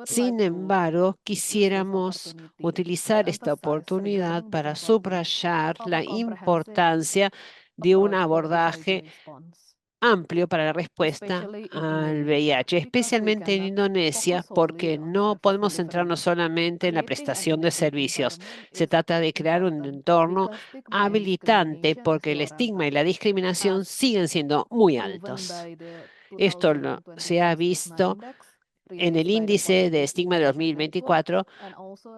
Sin embargo, quisiéramos utilizar esta oportunidad para subrayar la importancia de un abordaje amplio para la respuesta al VIH, especialmente en Indonesia, porque no podemos centrarnos solamente en la prestación de servicios. Se trata de crear un entorno habilitante porque el estigma y la discriminación siguen siendo muy altos. Esto se ha visto en el índice de estigma de 2024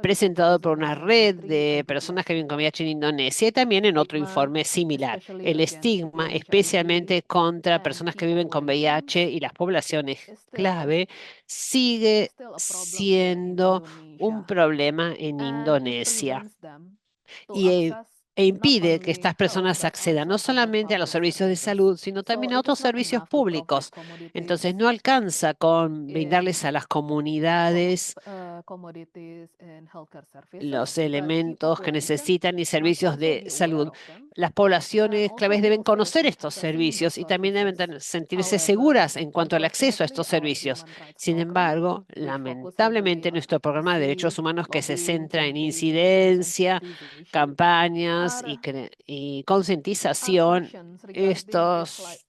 presentado por una red de personas que viven con VIH en Indonesia y también en otro informe similar. El estigma, especialmente contra personas que viven con VIH y las poblaciones clave, sigue siendo un problema en Indonesia e impide que estas personas accedan no solamente a los servicios de salud, sino también a otros servicios públicos. Entonces, no alcanza con brindarles a las comunidades los elementos que necesitan y servicios de salud. Las poblaciones claves deben conocer estos servicios y también deben sentirse seguras en cuanto al acceso a estos servicios. Sin embargo, lamentablemente, nuestro programa de derechos humanos que se centra en incidencia, campañas y concientización, estos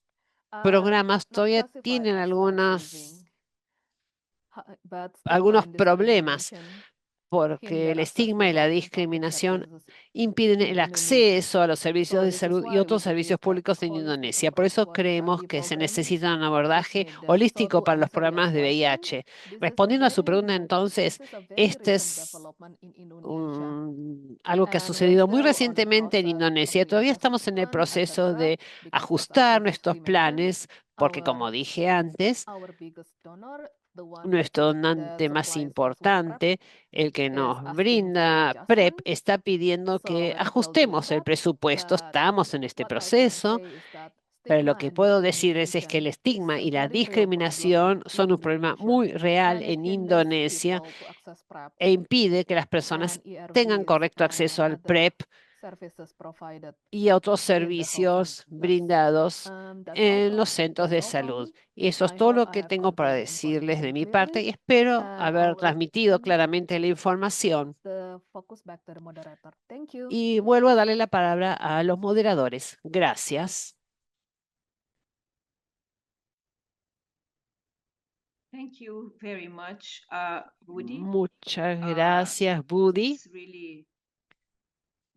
programas todavía tienen algunos problemas porque el estigma y la discriminación impiden el acceso a los servicios de salud y otros servicios públicos en Indonesia. Por eso creemos que se necesita un abordaje holístico para los programas de VIH. Respondiendo a su pregunta, entonces, este es algo que ha sucedido muy recientemente en Indonesia. Todavía estamos en el proceso de ajustar nuestros planes, porque como dije antes, nuestro donante más importante, el que nos brinda PrEP, está pidiendo que ajustemos el presupuesto. Estamos en este proceso, pero lo que puedo decirles es que el estigma y la discriminación son un problema muy real en Indonesia e impide que las personas tengan correcto acceso al PrEP y a otros servicios brindados en los centros de salud. Y eso es todo lo que tengo para decirles de mi parte y espero haber transmitido claramente la información. Y vuelvo a darle la palabra a los moderadores. Gracias. Thank you very much, Woody. Muchas gracias, Woody. It's really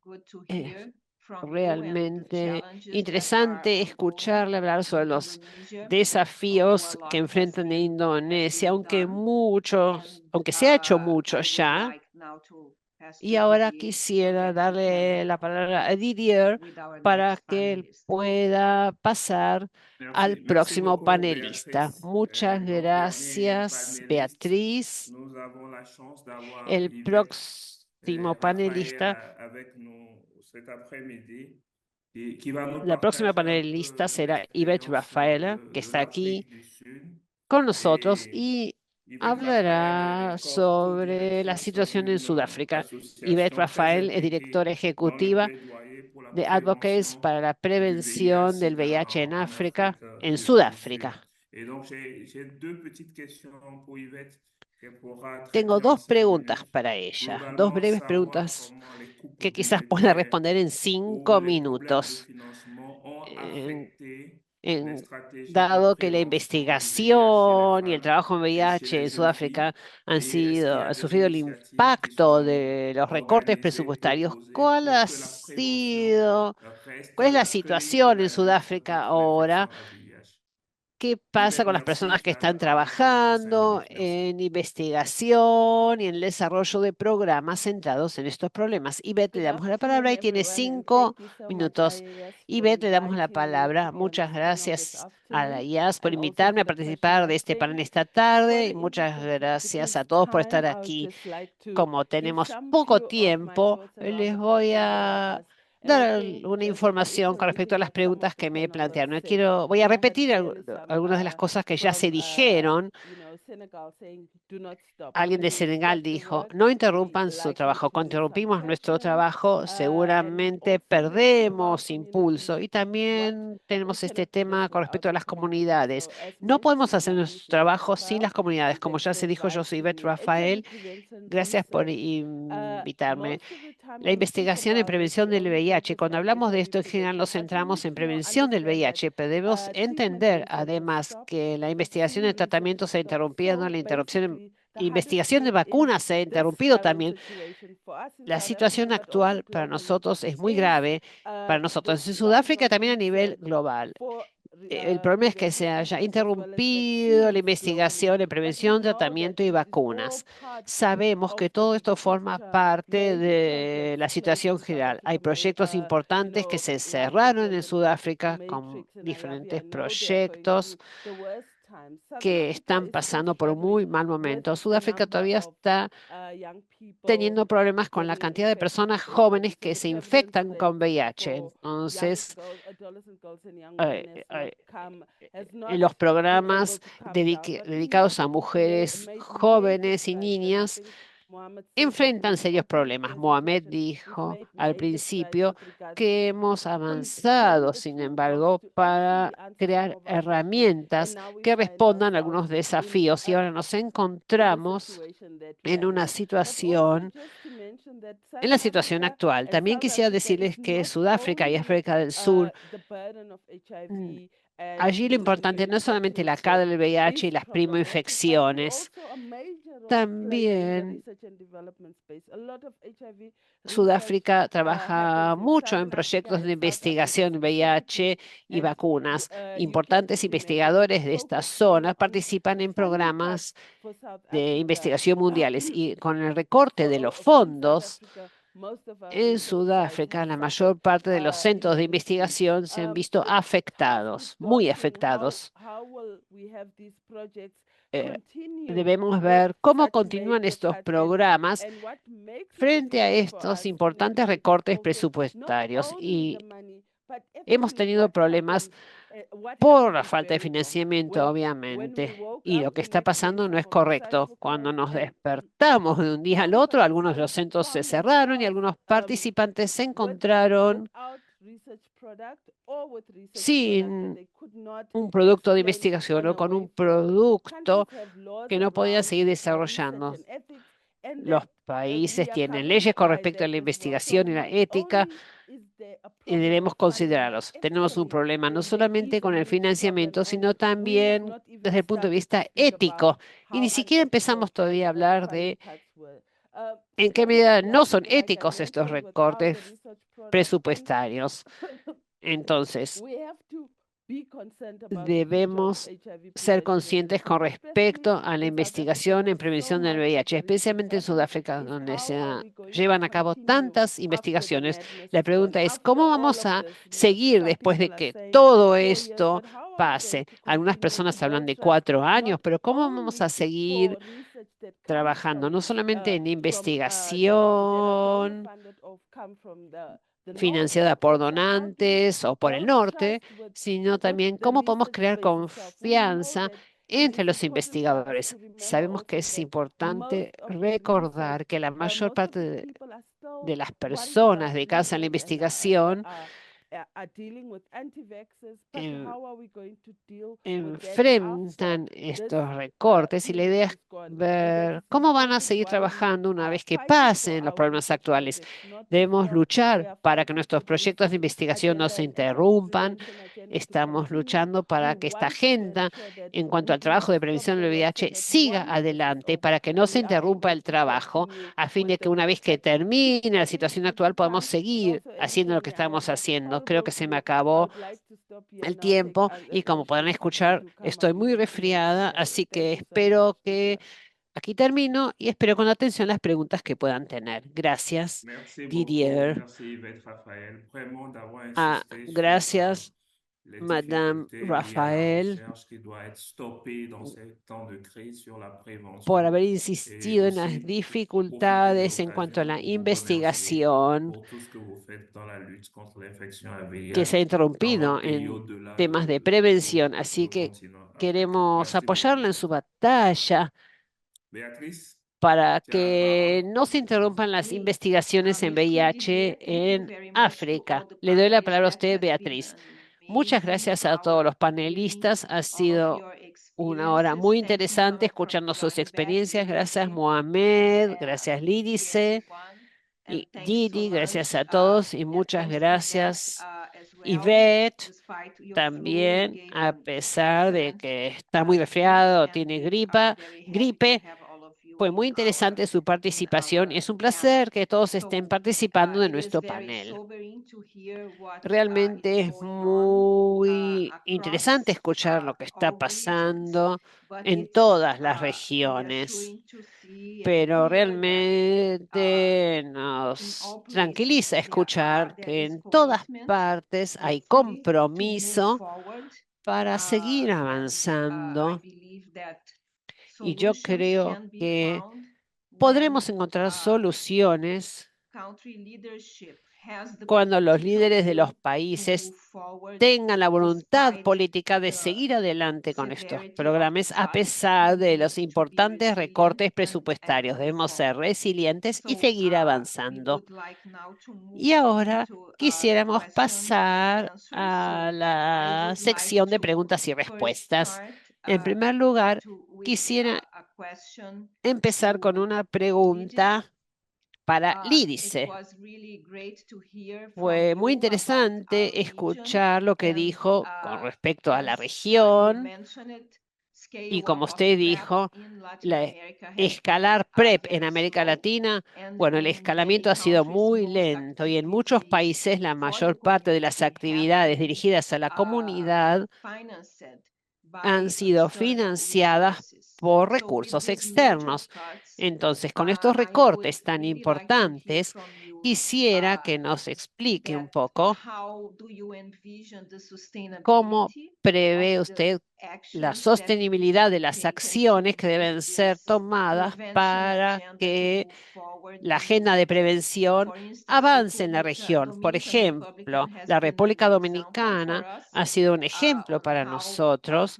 good to hear from you and the Realmente challenges that interesante are escucharle ongoing hablar in sobre los Indonesia. desafíos A lot que enfrentan en has Indonesia, been done. aunque se ha hecho And mucho I would ya. like now to pass Y to ahora Didier so quisiera that he darle can la palabra a Didier with our para next que él panelist. pueda pasar al Merci próximo beaucoup, panelista. Beatriz. Muchas Donc, dernier gracias, panéliste, Beatriz. nous avons la chance d'avoir El Yvette próximo Raphaël panelista, avec nous cet après-midi, qui va nous la próxima partager un panelista peu será Yvette l'expérience Rafaela, que de está aquí l'Afrique du Sud. con nosotros Et y Yvette Raphaël hablará est sobre la co-directrice situación en d'une Sudáfrica. Yvette association très Rafael es impliquée directora dans le ejecutiva plaidoyer pour la de Advocates prévention para la du prevención del VIH-Sida VIH en en África, Afrique en du Sud. Sudáfrica. Et donc, j'ai deux petites questions pour Yvette qu'elle pourra Tengo traiter en dos 5 preguntas minutes. para ella, dos Globalement, breves savoir preguntas comment les coupes que quizás pueda budgétaires responder en ou 5 les problèmes de minutos. financement ont En- affecté les en- stratégies de Dado que la prévention du VIH chez les investigación y el femmes trabajo en et chez VIH les en jeunes filles. Sudáfrica han Et est-ce qu'il y a han des sufrido el initiatives qui impacto sont de los recortes organisées, presupuestarios, proposées ¿cuál pour ha que la prévention reste cuál es la la clé de situación la en lutte Sudáfrica contre ahora? l'infection à VIH? ¿Qué pasa Yvette, con las merci. personas que Tu as la están parole pour 5 trabajando minutes. Merci. en investigación y en el desarrollo de programas centrados en estos problemas? Yvette, le damos la palabra y tiene 5 minutos. Yvette, le damos la palabra. Muchas gracias a la IAS por invitarme a participar de este panel esta tarde y muchas gracias a todos por estar aquí. Como tenemos poco tiempo, les voy a dar alguna información con respecto a las preguntas que me plantearon. Voy a repetir algunas de las cosas que ya se dijeron. Alguien de Senegal dijo, no interrumpan su trabajo. Cuando interrumpimos nuestro trabajo, seguramente perdemos impulso. Y también tenemos este tema con respecto a las comunidades. No podemos hacer nuestro trabajo sin las comunidades. Como ya se dijo, yo soy Beth Rafael. Gracias por invitarme. la investigación en prevención del VIH. Cuando hablamos de esto, en general nos centramos en prevención del VIH, pero debemos entender además que la investigación en tratamiento se ha interrumpido, la interrupción en investigación de vacunas se ha interrumpido también. La situación actual para nosotros es muy grave, para nosotros en Sudáfrica también a nivel global. El problema es que se haya interrumpido la investigación en prevención, tratamiento y vacunas. Sabemos que todo esto forma parte de la situación general. Hay proyectos importantes que se cerraron en Sudáfrica con diferentes proyectos que están pasando por un muy mal momento. Sudáfrica todavía está teniendo problemas con la cantidad de personas jóvenes que se infectan con VIH. Entonces, en los programas dedicados a mujeres jóvenes y niñas enfrentan serios problemas. Mohamed dijo al principio que hemos avanzado, sin embargo, para crear herramientas que respondan a algunos desafíos y ahora nos encontramos en una situación, en la situación actual. También quisiera decirles que Sudáfrica y África del Sur, allí lo importante no es solamente la carga del VIH y las primoinfecciones, también Sudáfrica trabaja mucho en proyectos de investigación en VIH y vacunas. Importantes investigadores de esta zona participan en programas de investigación mundiales y con el recorte de los fondos en Sudáfrica, la mayor parte de los centros de investigación se han visto afectados, muy afectados. Debemos ver cómo continúan estos programas frente a estos importantes recortes presupuestarios y hemos tenido problemas por la falta de financiamiento, obviamente. Y lo que está pasando no es correcto. Cuando nos despertamos de un día al otro, algunos de los centros se cerraron y algunos participantes se encontraron sin un producto de investigación o con un producto que no podían seguir desarrollando. Los países tienen leyes con respecto a la investigación y la ética y debemos considerarlos. Tenemos un problema no solamente con el financiamiento, sino también desde el punto de vista ético. Y ni siquiera empezamos todavía a hablar de en qué medida no son éticos estos recortes presupuestarios. Entonces, debemos ser conscientes con respecto a la investigación en prevención del VIH, especialmente en Sudáfrica, donde se llevan a cabo tantas investigaciones. La pregunta es, ¿cómo vamos a seguir después de que todo esto pase? Algunas personas hablan de 4 años, pero ¿cómo vamos a seguir trabajando no solamente en investigación financiada por donantes o por el norte, sino también cómo podemos crear confianza entre los investigadores? Sabemos que es importante recordar que la mayor parte de las personas dedicadas a la investigación enfrentan estos recortes y la idea es ver cómo van a seguir trabajando una vez que pasen los problemas actuales. Debemos luchar para que nuestros proyectos de investigación no se interrumpan. Estamos luchando para que esta agenda en cuanto al trabajo de prevención del VIH siga adelante, para que no se interrumpa el trabajo, a fin de que una vez que termine la situación actual podamos seguir haciendo lo que estamos haciendo. Creo que se me acabó el tiempo y como podrán escuchar, estoy muy resfriada, así que espero que aquí termino y espero con atención las preguntas que puedan tener. Gracias, Merci beaucoup. Didier. Merci Yvette Raphaël. Vraiment d'avoir insisté sur Gracias, les Madame difficultés liées à la Rafael, recherche qui doit être stoppée dans ces temps de crise sur la prévention. por haber Et insistido en las aussi, profiter de dificultades en cuanto a la l'occasion pour vous remercier investigación pour tout ce que vous faites dans la lutte contre l'infection à que se ha VIH interrumpido dans et en au-delà temas de de prevención. nos Así que continents. queremos Merci apoyarla en beaucoup. su batalla Beatriz, para tu as la que parole. no se interrumpan las investigaciones en Merci, VIH Didier. Thank you en very much to all África. the Le doy la palabra a panelists. usted, That has been Beatriz. an Muchas amazing gracias a todos los hour listening panelistas. Ha all of sido your una hora muy experiences. Thank you, interesante Noah, for escuchando sus joining back. We experiencias. really Gracias, appreciate Mohamed. that. Gracias, See Lídice. everyone. Y Didi, gracias a todos y muchas gracias, Yvette, también, a pesar de que está muy resfriado, tiene gripe. Fue muy interesante su participación y es un placer que todos estén participando de nuestro panel. Realmente es muy interesante escuchar lo que está pasando en todas las regiones, pero realmente nos tranquiliza escuchar que en todas partes hay compromiso para seguir avanzando y yo creo que podremos encontrar soluciones cuando los líderes de los países tengan la voluntad política de seguir adelante con estos programas a pesar de los importantes recortes presupuestarios. Debemos ser resilientes y seguir avanzando. Y ahora quisiéramos pasar a la sección de preguntas y respuestas. En primer lugar, quisiera empezar con una pregunta para Lídice. Fue muy interesante escuchar lo que dijo con respecto a la región y como usted dijo, escalar PrEP en América Latina. Bueno, el escalamiento ha sido muy lento y en muchos países la mayor parte de las actividades dirigidas a la comunidad han sido financiadas por recursos externos. Entonces, con estos recortes tan importantes, quisiera que nos explique un poco cómo prevé usted la sostenibilidad de las acciones que deben ser tomadas para que la agenda de prevención avance en la región. Por ejemplo, la República Dominicana ha sido un ejemplo para nosotros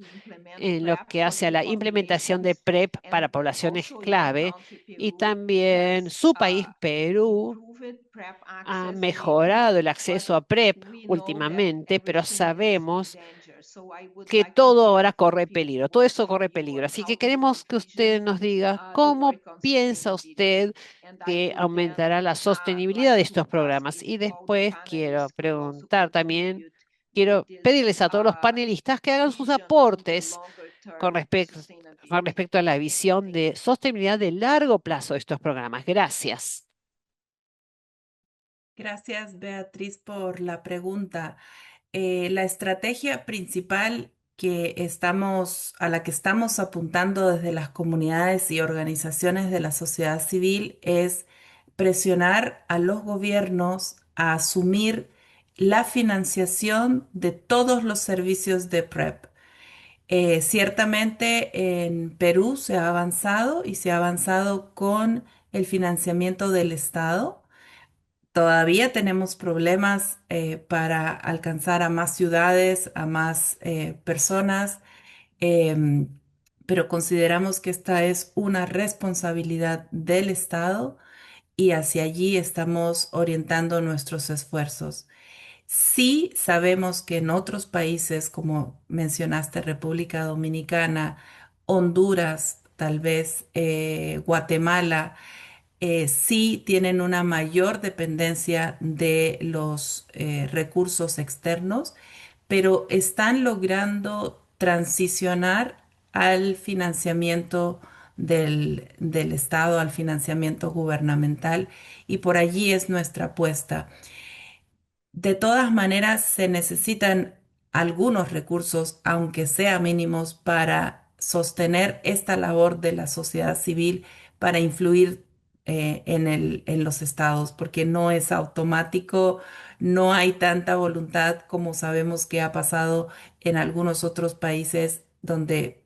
en lo que hace a la implementación de PrEP para poblaciones clave y también su país, Perú, ha mejorado el acceso a PrEP últimamente, pero sabemos que todo ahora corre peligro, todo eso corre peligro. Así que queremos que usted nos diga cómo piensa usted que aumentará la sostenibilidad de estos programas. Y después quiero preguntar también, quiero pedirles a todos los panelistas que hagan sus aportes con respecto a la visión de sostenibilidad de largo plazo de estos programas. Gracias. Gracias, Beatriz, por la pregunta. La estrategia principal a la que estamos apuntando desde las comunidades y organizaciones de la sociedad civil es presionar a los gobiernos a asumir la financiación de todos los servicios de PrEP. Ciertamente en Perú se ha avanzado y se ha avanzado con el financiamiento del Estado. Todavía tenemos problemas para alcanzar a más ciudades, a más personas, em, pero consideramos que esta es una responsabilidad del Estado y hacia allí estamos orientando nuestros esfuerzos. Sí sabemos que en otros países, como mencionaste, República Dominicana, Honduras, tal vez Guatemala, sí tienen una mayor dependencia de los recursos externos, pero están logrando transicionar al financiamiento del Estado, al financiamiento gubernamental, y por allí es nuestra apuesta. De todas maneras, se necesitan algunos recursos, aunque sean mínimos, para sostener esta labor de la sociedad civil, para influir en los estados, porque no es automático, no hay tanta voluntad como sabemos que ha pasado en algunos otros países donde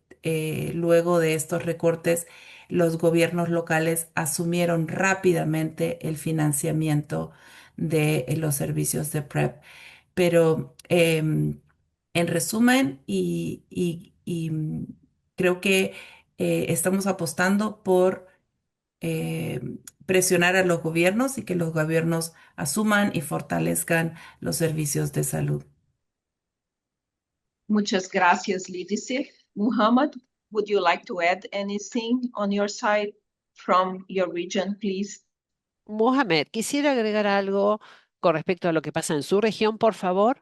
luego de estos recortes los gobiernos locales asumieron rápidamente el financiamiento de los servicios de PrEP. Pero en resumen, creo que estamos apostando por presionar a los gobiernos y que los gobiernos asuman y fortalezcan los servicios de salud. Muchas gracias, Lídice. Muhammad, would you like to add anything on your side from your region, please? Mohamed, quisiera agregar algo con respecto a lo que pasa en su región, por favor.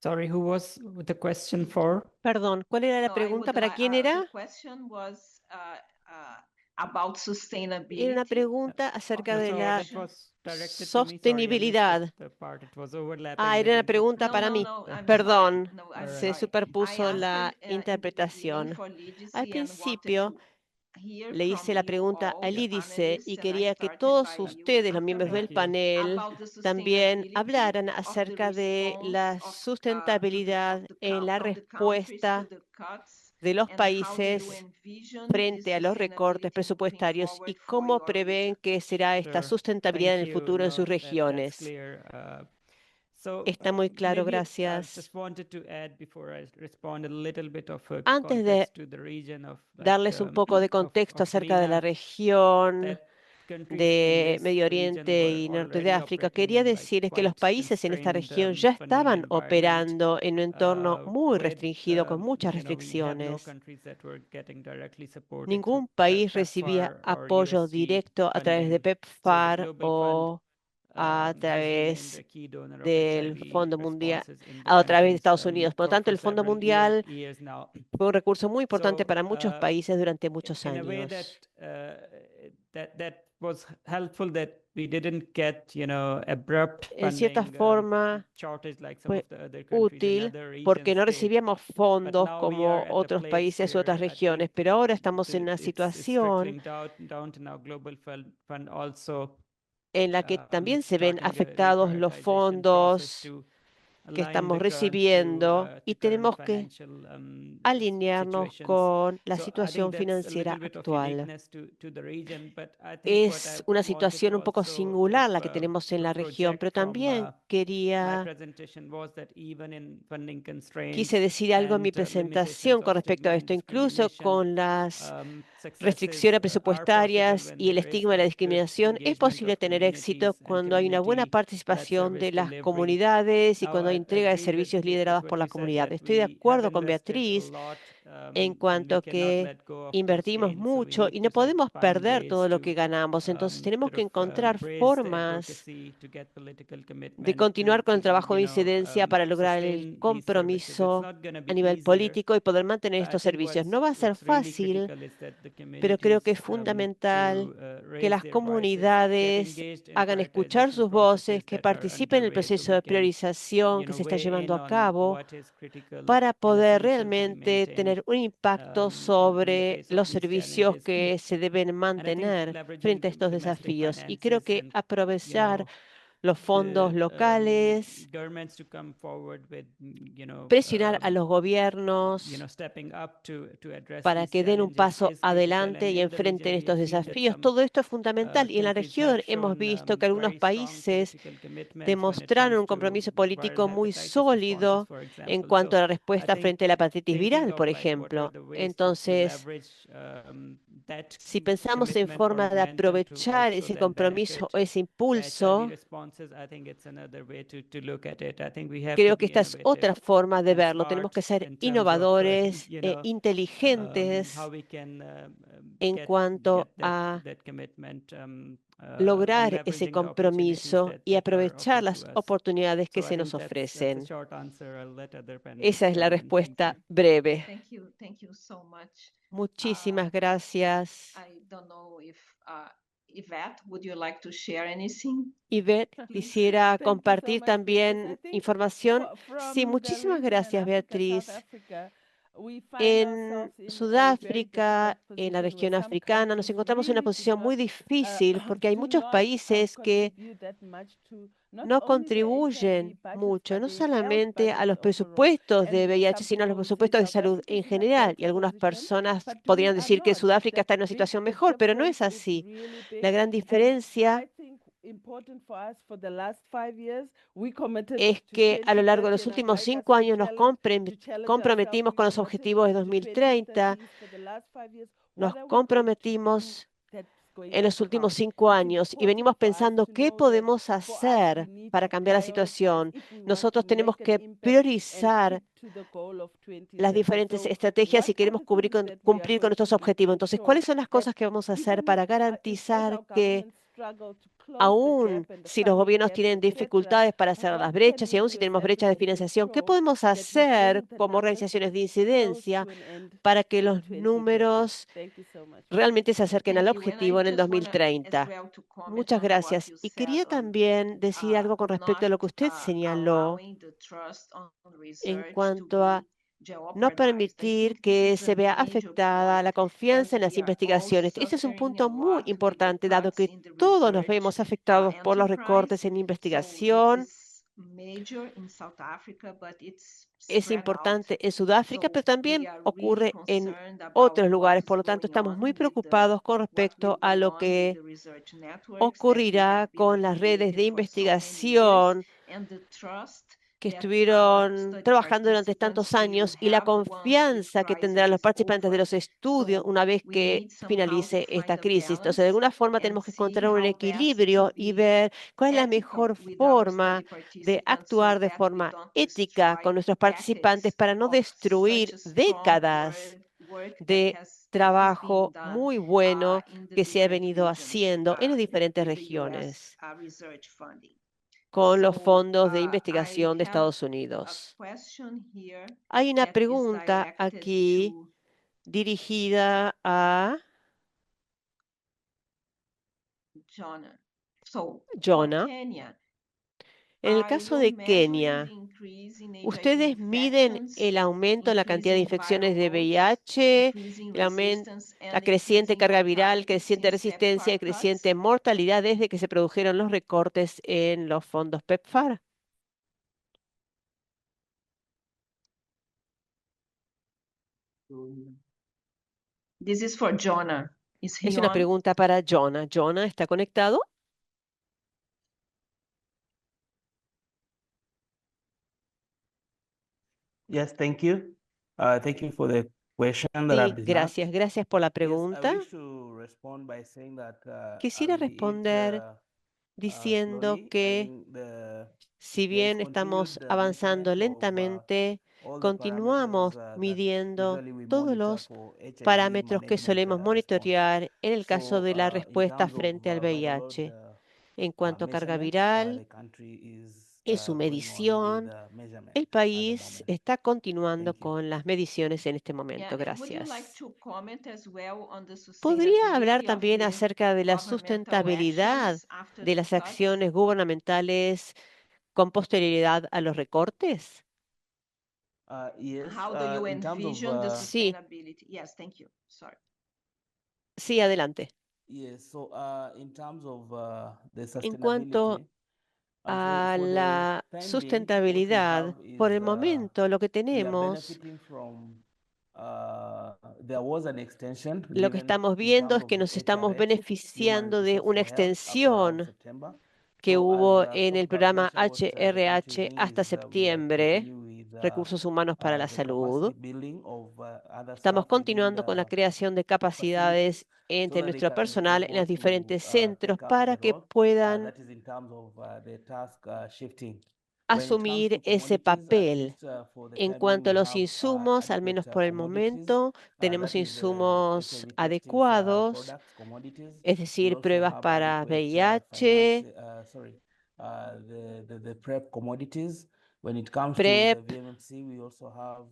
Sorry, who was the question for? Perdón, ¿cuál era la No, pregunta? ¿Para quién the era? question was about Era una sustainability. pregunta acerca de So la that was directed to me. Sorry, I missed sostenibilidad. the part. It was overlapping Ah, era una between two pregunta No, para no, mí. no, I'm sorry. Perdón, No, I'm Alright. se sorry. I superpuso answered la in the beginning interpretación. for Al Lidice and wanted principio to hear le from hice la you pregunta all, al the Lídice y panelists, and I quería que started todos by you, ustedes, los miembros del Thank you. panel, about the también sustainability hablaran of the acerca de la response sustentabilidad en la of the countries to respuesta the cuts de los and how do you países envision frente this a los recortes sustainability moving presupuestarios y forward for cómo your prevén region. que será esta Sure. sustentabilidad en Thank el you. futuro en sus That's regiones. clear. So Está muy claro, maybe gracias. just wanted to add before I respond a little bit of a Antes de context to the region of darles un poco de contexto acerca de la región that countries in de this Medio region Oriente y were norte de already África, operating quería in like decirles que los quite países en esta constrained región ya funding estaban environment operando en un entorno muy with restringido, con muchas we have no restricciones. countries that were getting directly supported Ningún through país recibía PEPFAR or apoyo USG directo a través de funding. So the PEPFAR Global o Fund a has través remained a key donor of del HIV Fondo Mundial, responses in the a través de countries Estados Unidos. Por lo tanto, for el Fondo several Mundial years now. fue un recurso muy importante So para muchos países durante muchos in a way años. that was helpful that we didn't get, abrupt En cierta funding forma, shortage like some fue of the other countries in útil other porque regions no did. recibíamos fondos now we como are at a otros place países u otras where I regiones, think pero ahora estamos en una it's situación trickling down to now Global Fund also en la que también se ven starting a afectados los reprioritization process fondos to que align estamos the current recibiendo y to current tenemos que financial alinearnos situations. con la So I think situación that's a financiera little bit of actual. uniqueness to the region, but I think what I Es una wanted situación to un poco also singular la que tenemos en la región, project pero from también my presentation was that even in funding quise constraints decir algo en mi and presentación limitations con of respecto stigma a and esto, incluso discrimination, con las restricciones successes are possible presupuestarias when y el there is estigma y la a good discriminación. Es engagement posible of tener éxito communities and cuando hay una buena community-led participación de service las delivery. comunidades y Now, cuando hay I entrega de agree servicios with liderados what por la you said comunidad. that Estoy de we have acuerdo con invested a Beatriz lot, en and cuanto we cannot que let go of those invertimos gains. So we mucho need y to no podemos perder find todo ways lo to que ganamos. Entonces tenemos sort que of encontrar raise the formas advocacy to get political de commitment continuar con el to trabajo de incidencia para lograr el sustain these services. It's compromiso not going to a be nivel easier. político y poder mantener I estos think servicios. No va a ser what's really fácil, critical is that the pero creo que es communities fundamental to que raise las their voices, get comunidades engaged in hagan escuchar prioritization sus voces, processes que that are participen en el underway so proceso we de can, priorización que se está weigh llevando in a on cabo what is critical para and poder essential to be realmente maintained tener un impacto in the sobre face of los these servicios challenges. que se deben And I think mantener leveraging frente a estos domestic desafíos. Y creo finances que and, aprovechar los fondos the locales, governments to come forward with, presionar a los gobiernos stepping up to address para these que den un challenges paso is critical. adelante And y in the enfrenten region, we estos have seen that desafíos. some Todo esto es fundamental y en la countries have región hemos shown visto que algunos very strong países political commitments when it demostraron comes un to compromiso viral político muy hepatitis responses, sólido for en example. cuanto a la So I respuesta think frente a la hepatitis thinking viral, of por like what are ejemplo. the ways to Entonces, leverage that si pensamos en commitment or forma de momentum to aprovechar also ese then compromiso benefit o ese HIV impulso, responses, I think it's another way to look at it. I think we have to creo que be esta es innovative otra forma de and verlo. Tenemos smart que ser in terms of innovadores e inteligentes how we can en get cuanto a that commitment and lograr ese leveraging the opportunities compromiso y that are aprovechar offered las to us. oportunidades que So I se nos think that's a ofrecen. short answer. I'll let other panelists Esa es la come in. Thank respuesta you. breve. Thank you so much. Muchísimas gracias. I don't know if Yvette, would you like to share anything? Yvette, Please. quisiera Thank you so compartir much, también Beatrice. I think información. from Sí, the muchísimas region in gracias, Africa, South Beatriz. Africa, we find En ourselves in a very Sudáfrica, difficult en la position región where some africana, nos countries encontramos en una really posición muy difícil porque hay do muchos not países que contribute that much to not no only the contribuyen HIV budgets, mucho, but no the health solamente a budgets los overall. presupuestos de And VIH, some sino a los people would say presupuestos de South salud Africa is en in a general. Y better algunas position, personas but we podrían are decir que not. Sudáfrica está en una The situación mejor, pero no es difference is así. really La big. gran And I diferencia think important for us for the last 5 years, we committed es to que a lo largo de 2030 los and últimos I'd like us 5 to años nos challenge comprometimos ourselves. con We los committed objetivos de to 2030, 2030 for the last 5 years. nos What are we going to do comprometimos that en los últimos 5 años y venimos pensando qué podemos hacer para cambiar la situación. Nosotros tenemos que priorizar las diferentes estrategias si queremos cumplir con nuestros objetivos. Entonces, ¿cuáles son las cosas que vamos a hacer para garantizar que aún si los gobiernos tienen dificultades para cerrar las brechas y aún si tenemos brechas de financiación, qué podemos hacer como organizaciones de incidencia para que los números realmente se acerquen al objetivo en el 2030? Muchas gracias. Y quería también decir algo con respecto a lo que usted señaló en cuanto a no permitir que se vea afectada la confianza en las investigaciones. Ese es un punto muy importante, dado que todos nos vemos afectados por los recortes en investigación. Es importante en Sudáfrica, pero también ocurre en otros lugares. Por lo tanto, estamos muy preocupados con respecto a lo que ocurrirá con las redes de investigación que estuvieron trabajando durante tantos años y la confianza que tendrán los participantes de los estudios una vez que finalice esta crisis. Entonces, de alguna forma tenemos que encontrar un equilibrio y ver cuál es la mejor forma de actuar de forma ética con nuestros participantes para no destruir décadas de trabajo muy bueno que se ha venido haciendo en las diferentes regiones con los fondos de investigación de Estados Unidos. Hay una pregunta aquí dirigida a Jonah. En el caso de Kenia, ¿ustedes miden el aumento en la cantidad de infecciones de VIH, la creciente carga viral, creciente resistencia y creciente mortalidad desde que se produjeron los recortes en los fondos PEPFAR? This is for Jonah. Is he Es una on? pregunta para Jonah. ¿Jonah está conectado? Yes, thank you. Thank you for the question that Sí, I've designed. gracias. Gracias por la Yes, I pregunta. wish to respond by saying that Quisiera as we eat, responder diciendo slowly, I que think the si there is bien estamos continued avanzando measurement of lentamente, all the continuamos parameters that midiendo usually we todos monitor los for HIV parámetros que management solemos response. monitorear en el caso So, de la in respuesta terms of frente al viral load VIH. En cuanto a carga measurement, viral the country is y su going on with medición, the measurement el at the país moment. está continuando Thank you. con las mediciones en este momento. Yeah, would you like Gracias. to comment as well on the ¿Podría hablar sustainability of también the acerca de la governmental sustentabilidad actions after de the las cuts? acciones gubernamentales con posterioridad a los recortes? Yes, How do you in terms of envision the Sí, sustainability? Yes, thank you. Sorry. sí, adelante. yes, so in terms of the En cuanto sustainability, a for the la time being, what we sustentabilidad, have por is el momento lo que we are tenemos, benefiting from there was an extension lo que given estamos in viendo terms es of que the nos estamos HRH, Human beneficiando de Resource una for Health, up around extensión September. que So as hubo en el South programa Gov mentioned, what the country is HRH doing hasta is we are septiembre, continuing with Recursos Humanos para la the Salud. capacity building of other Estamos staff within continuando con la the creación de capacidades facilities so entre that they nuestro can be personal en able los to diferentes centros take up para the que role. puedan That is in terms of the task shifting. When it comes asumir to ese commodities, at papel. least for the En time being, cuanto a we los have insumos, al menos adequate por el commodities. momento, tenemos That is insumos HIV testing adecuados, products, commodities. es We decir, also pruebas have para adequate VIH, the PrEP commodities. When it comes to the PrEP, VMC, we also have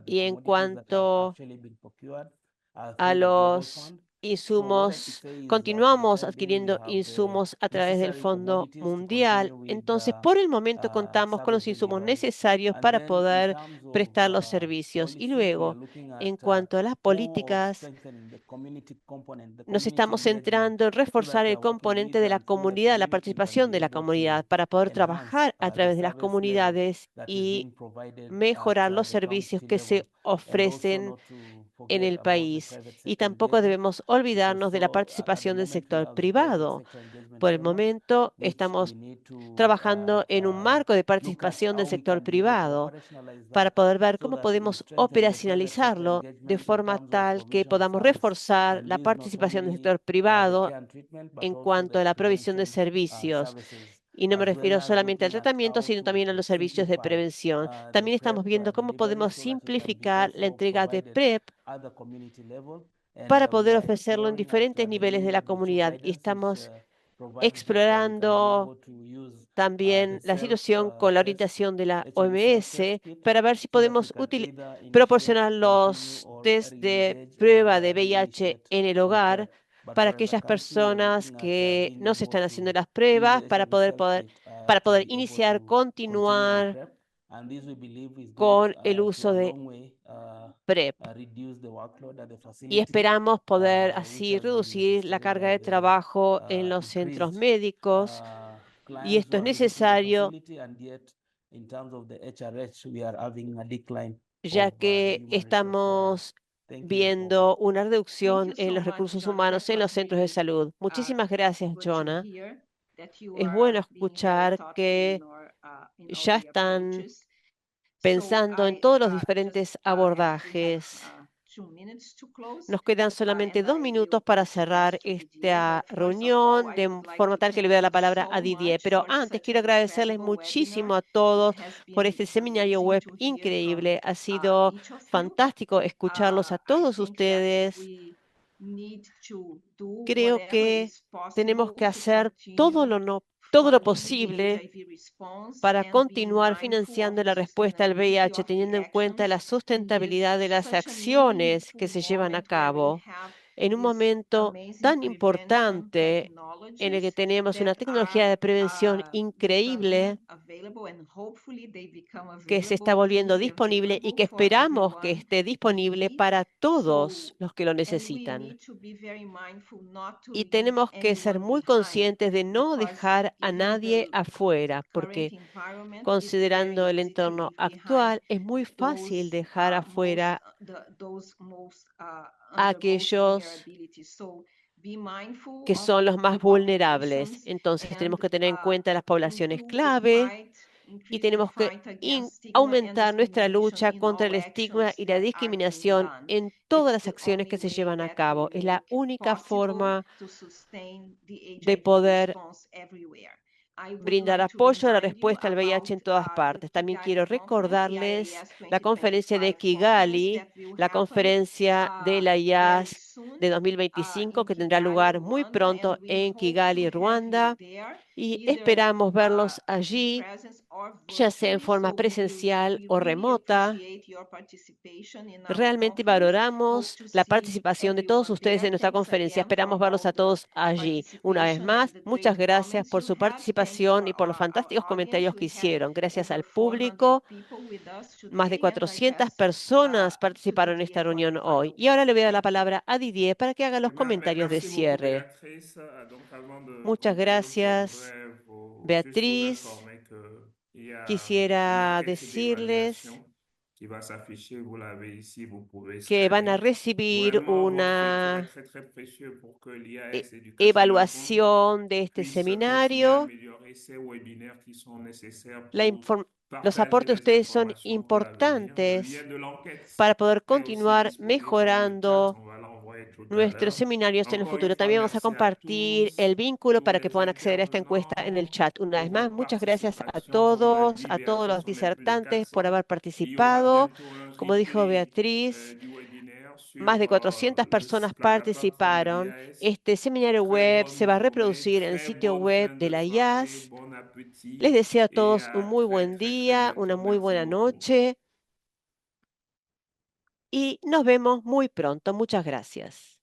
the y en commodities that have cuanto actually been procured a through the Global los Fund. So what I could insumos, say is, for the continuamos time being, we adquiriendo have the insumos a través del necessary Fondo commodities to Mundial. continue with Entonces, por el momento contamos con los service insumos delivery. necesarios And para then in poder terms of prestar los servicios. Y policies, we are luego, looking en at cuanto a las more of políticas, strengthening the community component, the nos community estamos engagement, centrando en so that reforzar they el are working componente with de la and so the comunidad, la community can participación be de la able to comunidad, para poder enhance trabajar a the través de las service level comunidades that is y being provided mejorar at los the servicios county que level, se and also ofrecen. not to en el país. Y tampoco debemos olvidarnos de la participación del sector privado. Por el momento, estamos trabajando en un marco de participación del sector privado para poder ver cómo podemos operacionalizarlo de forma tal que podamos reforzar la participación del sector privado en cuanto a la provisión de servicios. Y no me refiero solamente al tratamiento, sino también a los servicios de prevención. También estamos viendo cómo podemos simplificar la entrega de PrEP para poder ofrecerlo en diferentes niveles de la comunidad. Y estamos explorando también la situación con la orientación de la OMS para ver si podemos proporcionar los test de prueba de VIH en el hogar para aquellas personas que no se están haciendo las pruebas para poder iniciar, continuar con el uso de PrEP. Y esperamos poder así reducir la carga de trabajo en los centros médicos. Y esto es necesario ya que estamos viendo una reducción en los recursos humanos en los centros de salud. Muchísimas gracias, Jonah. Es bueno escuchar que ya están pensando en todos los diferentes abordajes. Nos quedan solamente 2 minutos para cerrar esta reunión, de forma tal que le voy a dar la palabra a Didier. Pero antes quiero agradecerles muchísimo a todos por este seminario web increíble. Ha sido fantástico escucharlos a todos ustedes. Creo que tenemos que hacer todo lo posible para continuar financiando la respuesta al VIH, teniendo en cuenta la sustentabilidad de las acciones que se llevan a cabo en un momento tan importante en el que tenemos una tecnología de prevención increíble que se está volviendo disponible y que esperamos que esté disponible para todos los que lo necesitan. Y tenemos que ser muy conscientes de no dejar a nadie afuera, porque considerando el entorno actual, es muy fácil dejar afuera a aquellos que son los más vulnerables. Entonces, tenemos que tener en cuenta las poblaciones clave y tenemos que aumentar nuestra lucha contra el estigma y la discriminación en todas las acciones que se llevan a cabo. Es la única forma de poder brindar apoyo a la respuesta al VIH en todas partes. También quiero recordarles la conferencia de Kigali, la conferencia de la IAS de 2025, que tendrá lugar muy pronto en Kigali, Ruanda, y esperamos verlos allí, ya sea en forma presencial o remota. Realmente valoramos la participación de todos ustedes en nuestra conferencia. Esperamos verlos a todos allí. Una vez más, muchas gracias por su participación y por los fantásticos comentarios que hicieron. Gracias al público. Más de 400 personas participaron en esta reunión hoy. Y ahora le voy a dar la palabra a Didier para que haga los comentarios de Merci beaucoup, cierre. Béatrice. Donc, avant de Muchas conclure, je gracias, voudrais juste vous Beatriz. informer qu'il y a une Quisiera enquête decirles d'évaluation qui va s'afficher. Vous l'avez ici, vous pouvez que van a scanner. recibir Vraiment, votre retour est una très, très précieux pour que e- l'IAS Education and Fund evaluación de este puisse continuer à seminario. améliorer ces webinaires qui sont nécessaires La pour Los partager aportes de les ustedes son informations pour l'avenir. Le lien importantes de l'enquête para poder est aussi continuar disponible dans le chat. mejorando On va l'envoyer tout à nuestros l'heure. seminarios en el Encore une futuro. fois, También vamos a merci à compartir el tous, vínculo tous para que les puedan acceder a esta encuesta en el intervenants chat. Una vez pour más, votre muchas gracias participation. Comme l'a dit a todos Béatrice, los on est plus de disertantes por 400. haber Il y aura participado. bientôt un Como dijo replay Beatriz, du webinaire más de sur 400 personas la plateforme de participaron. l'IAS. Este seminario web Très se bonne va a journée, reproducir en el très sitio bonne web fin de de la soirée, IAS. bon appétit Les deseo a et todos un à muy très, buen très, très día, una bientôt. muy Merci buena beaucoup. noche y nos vemos muy pronto. Muchas gracias.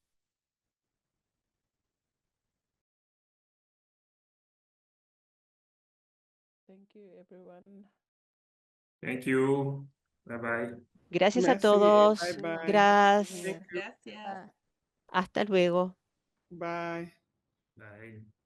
Thank you. Bye bye. Gracias a Merci. todos. Bye bye. Gracias. Thank you. Gracias. Hasta luego. Bye. Bye.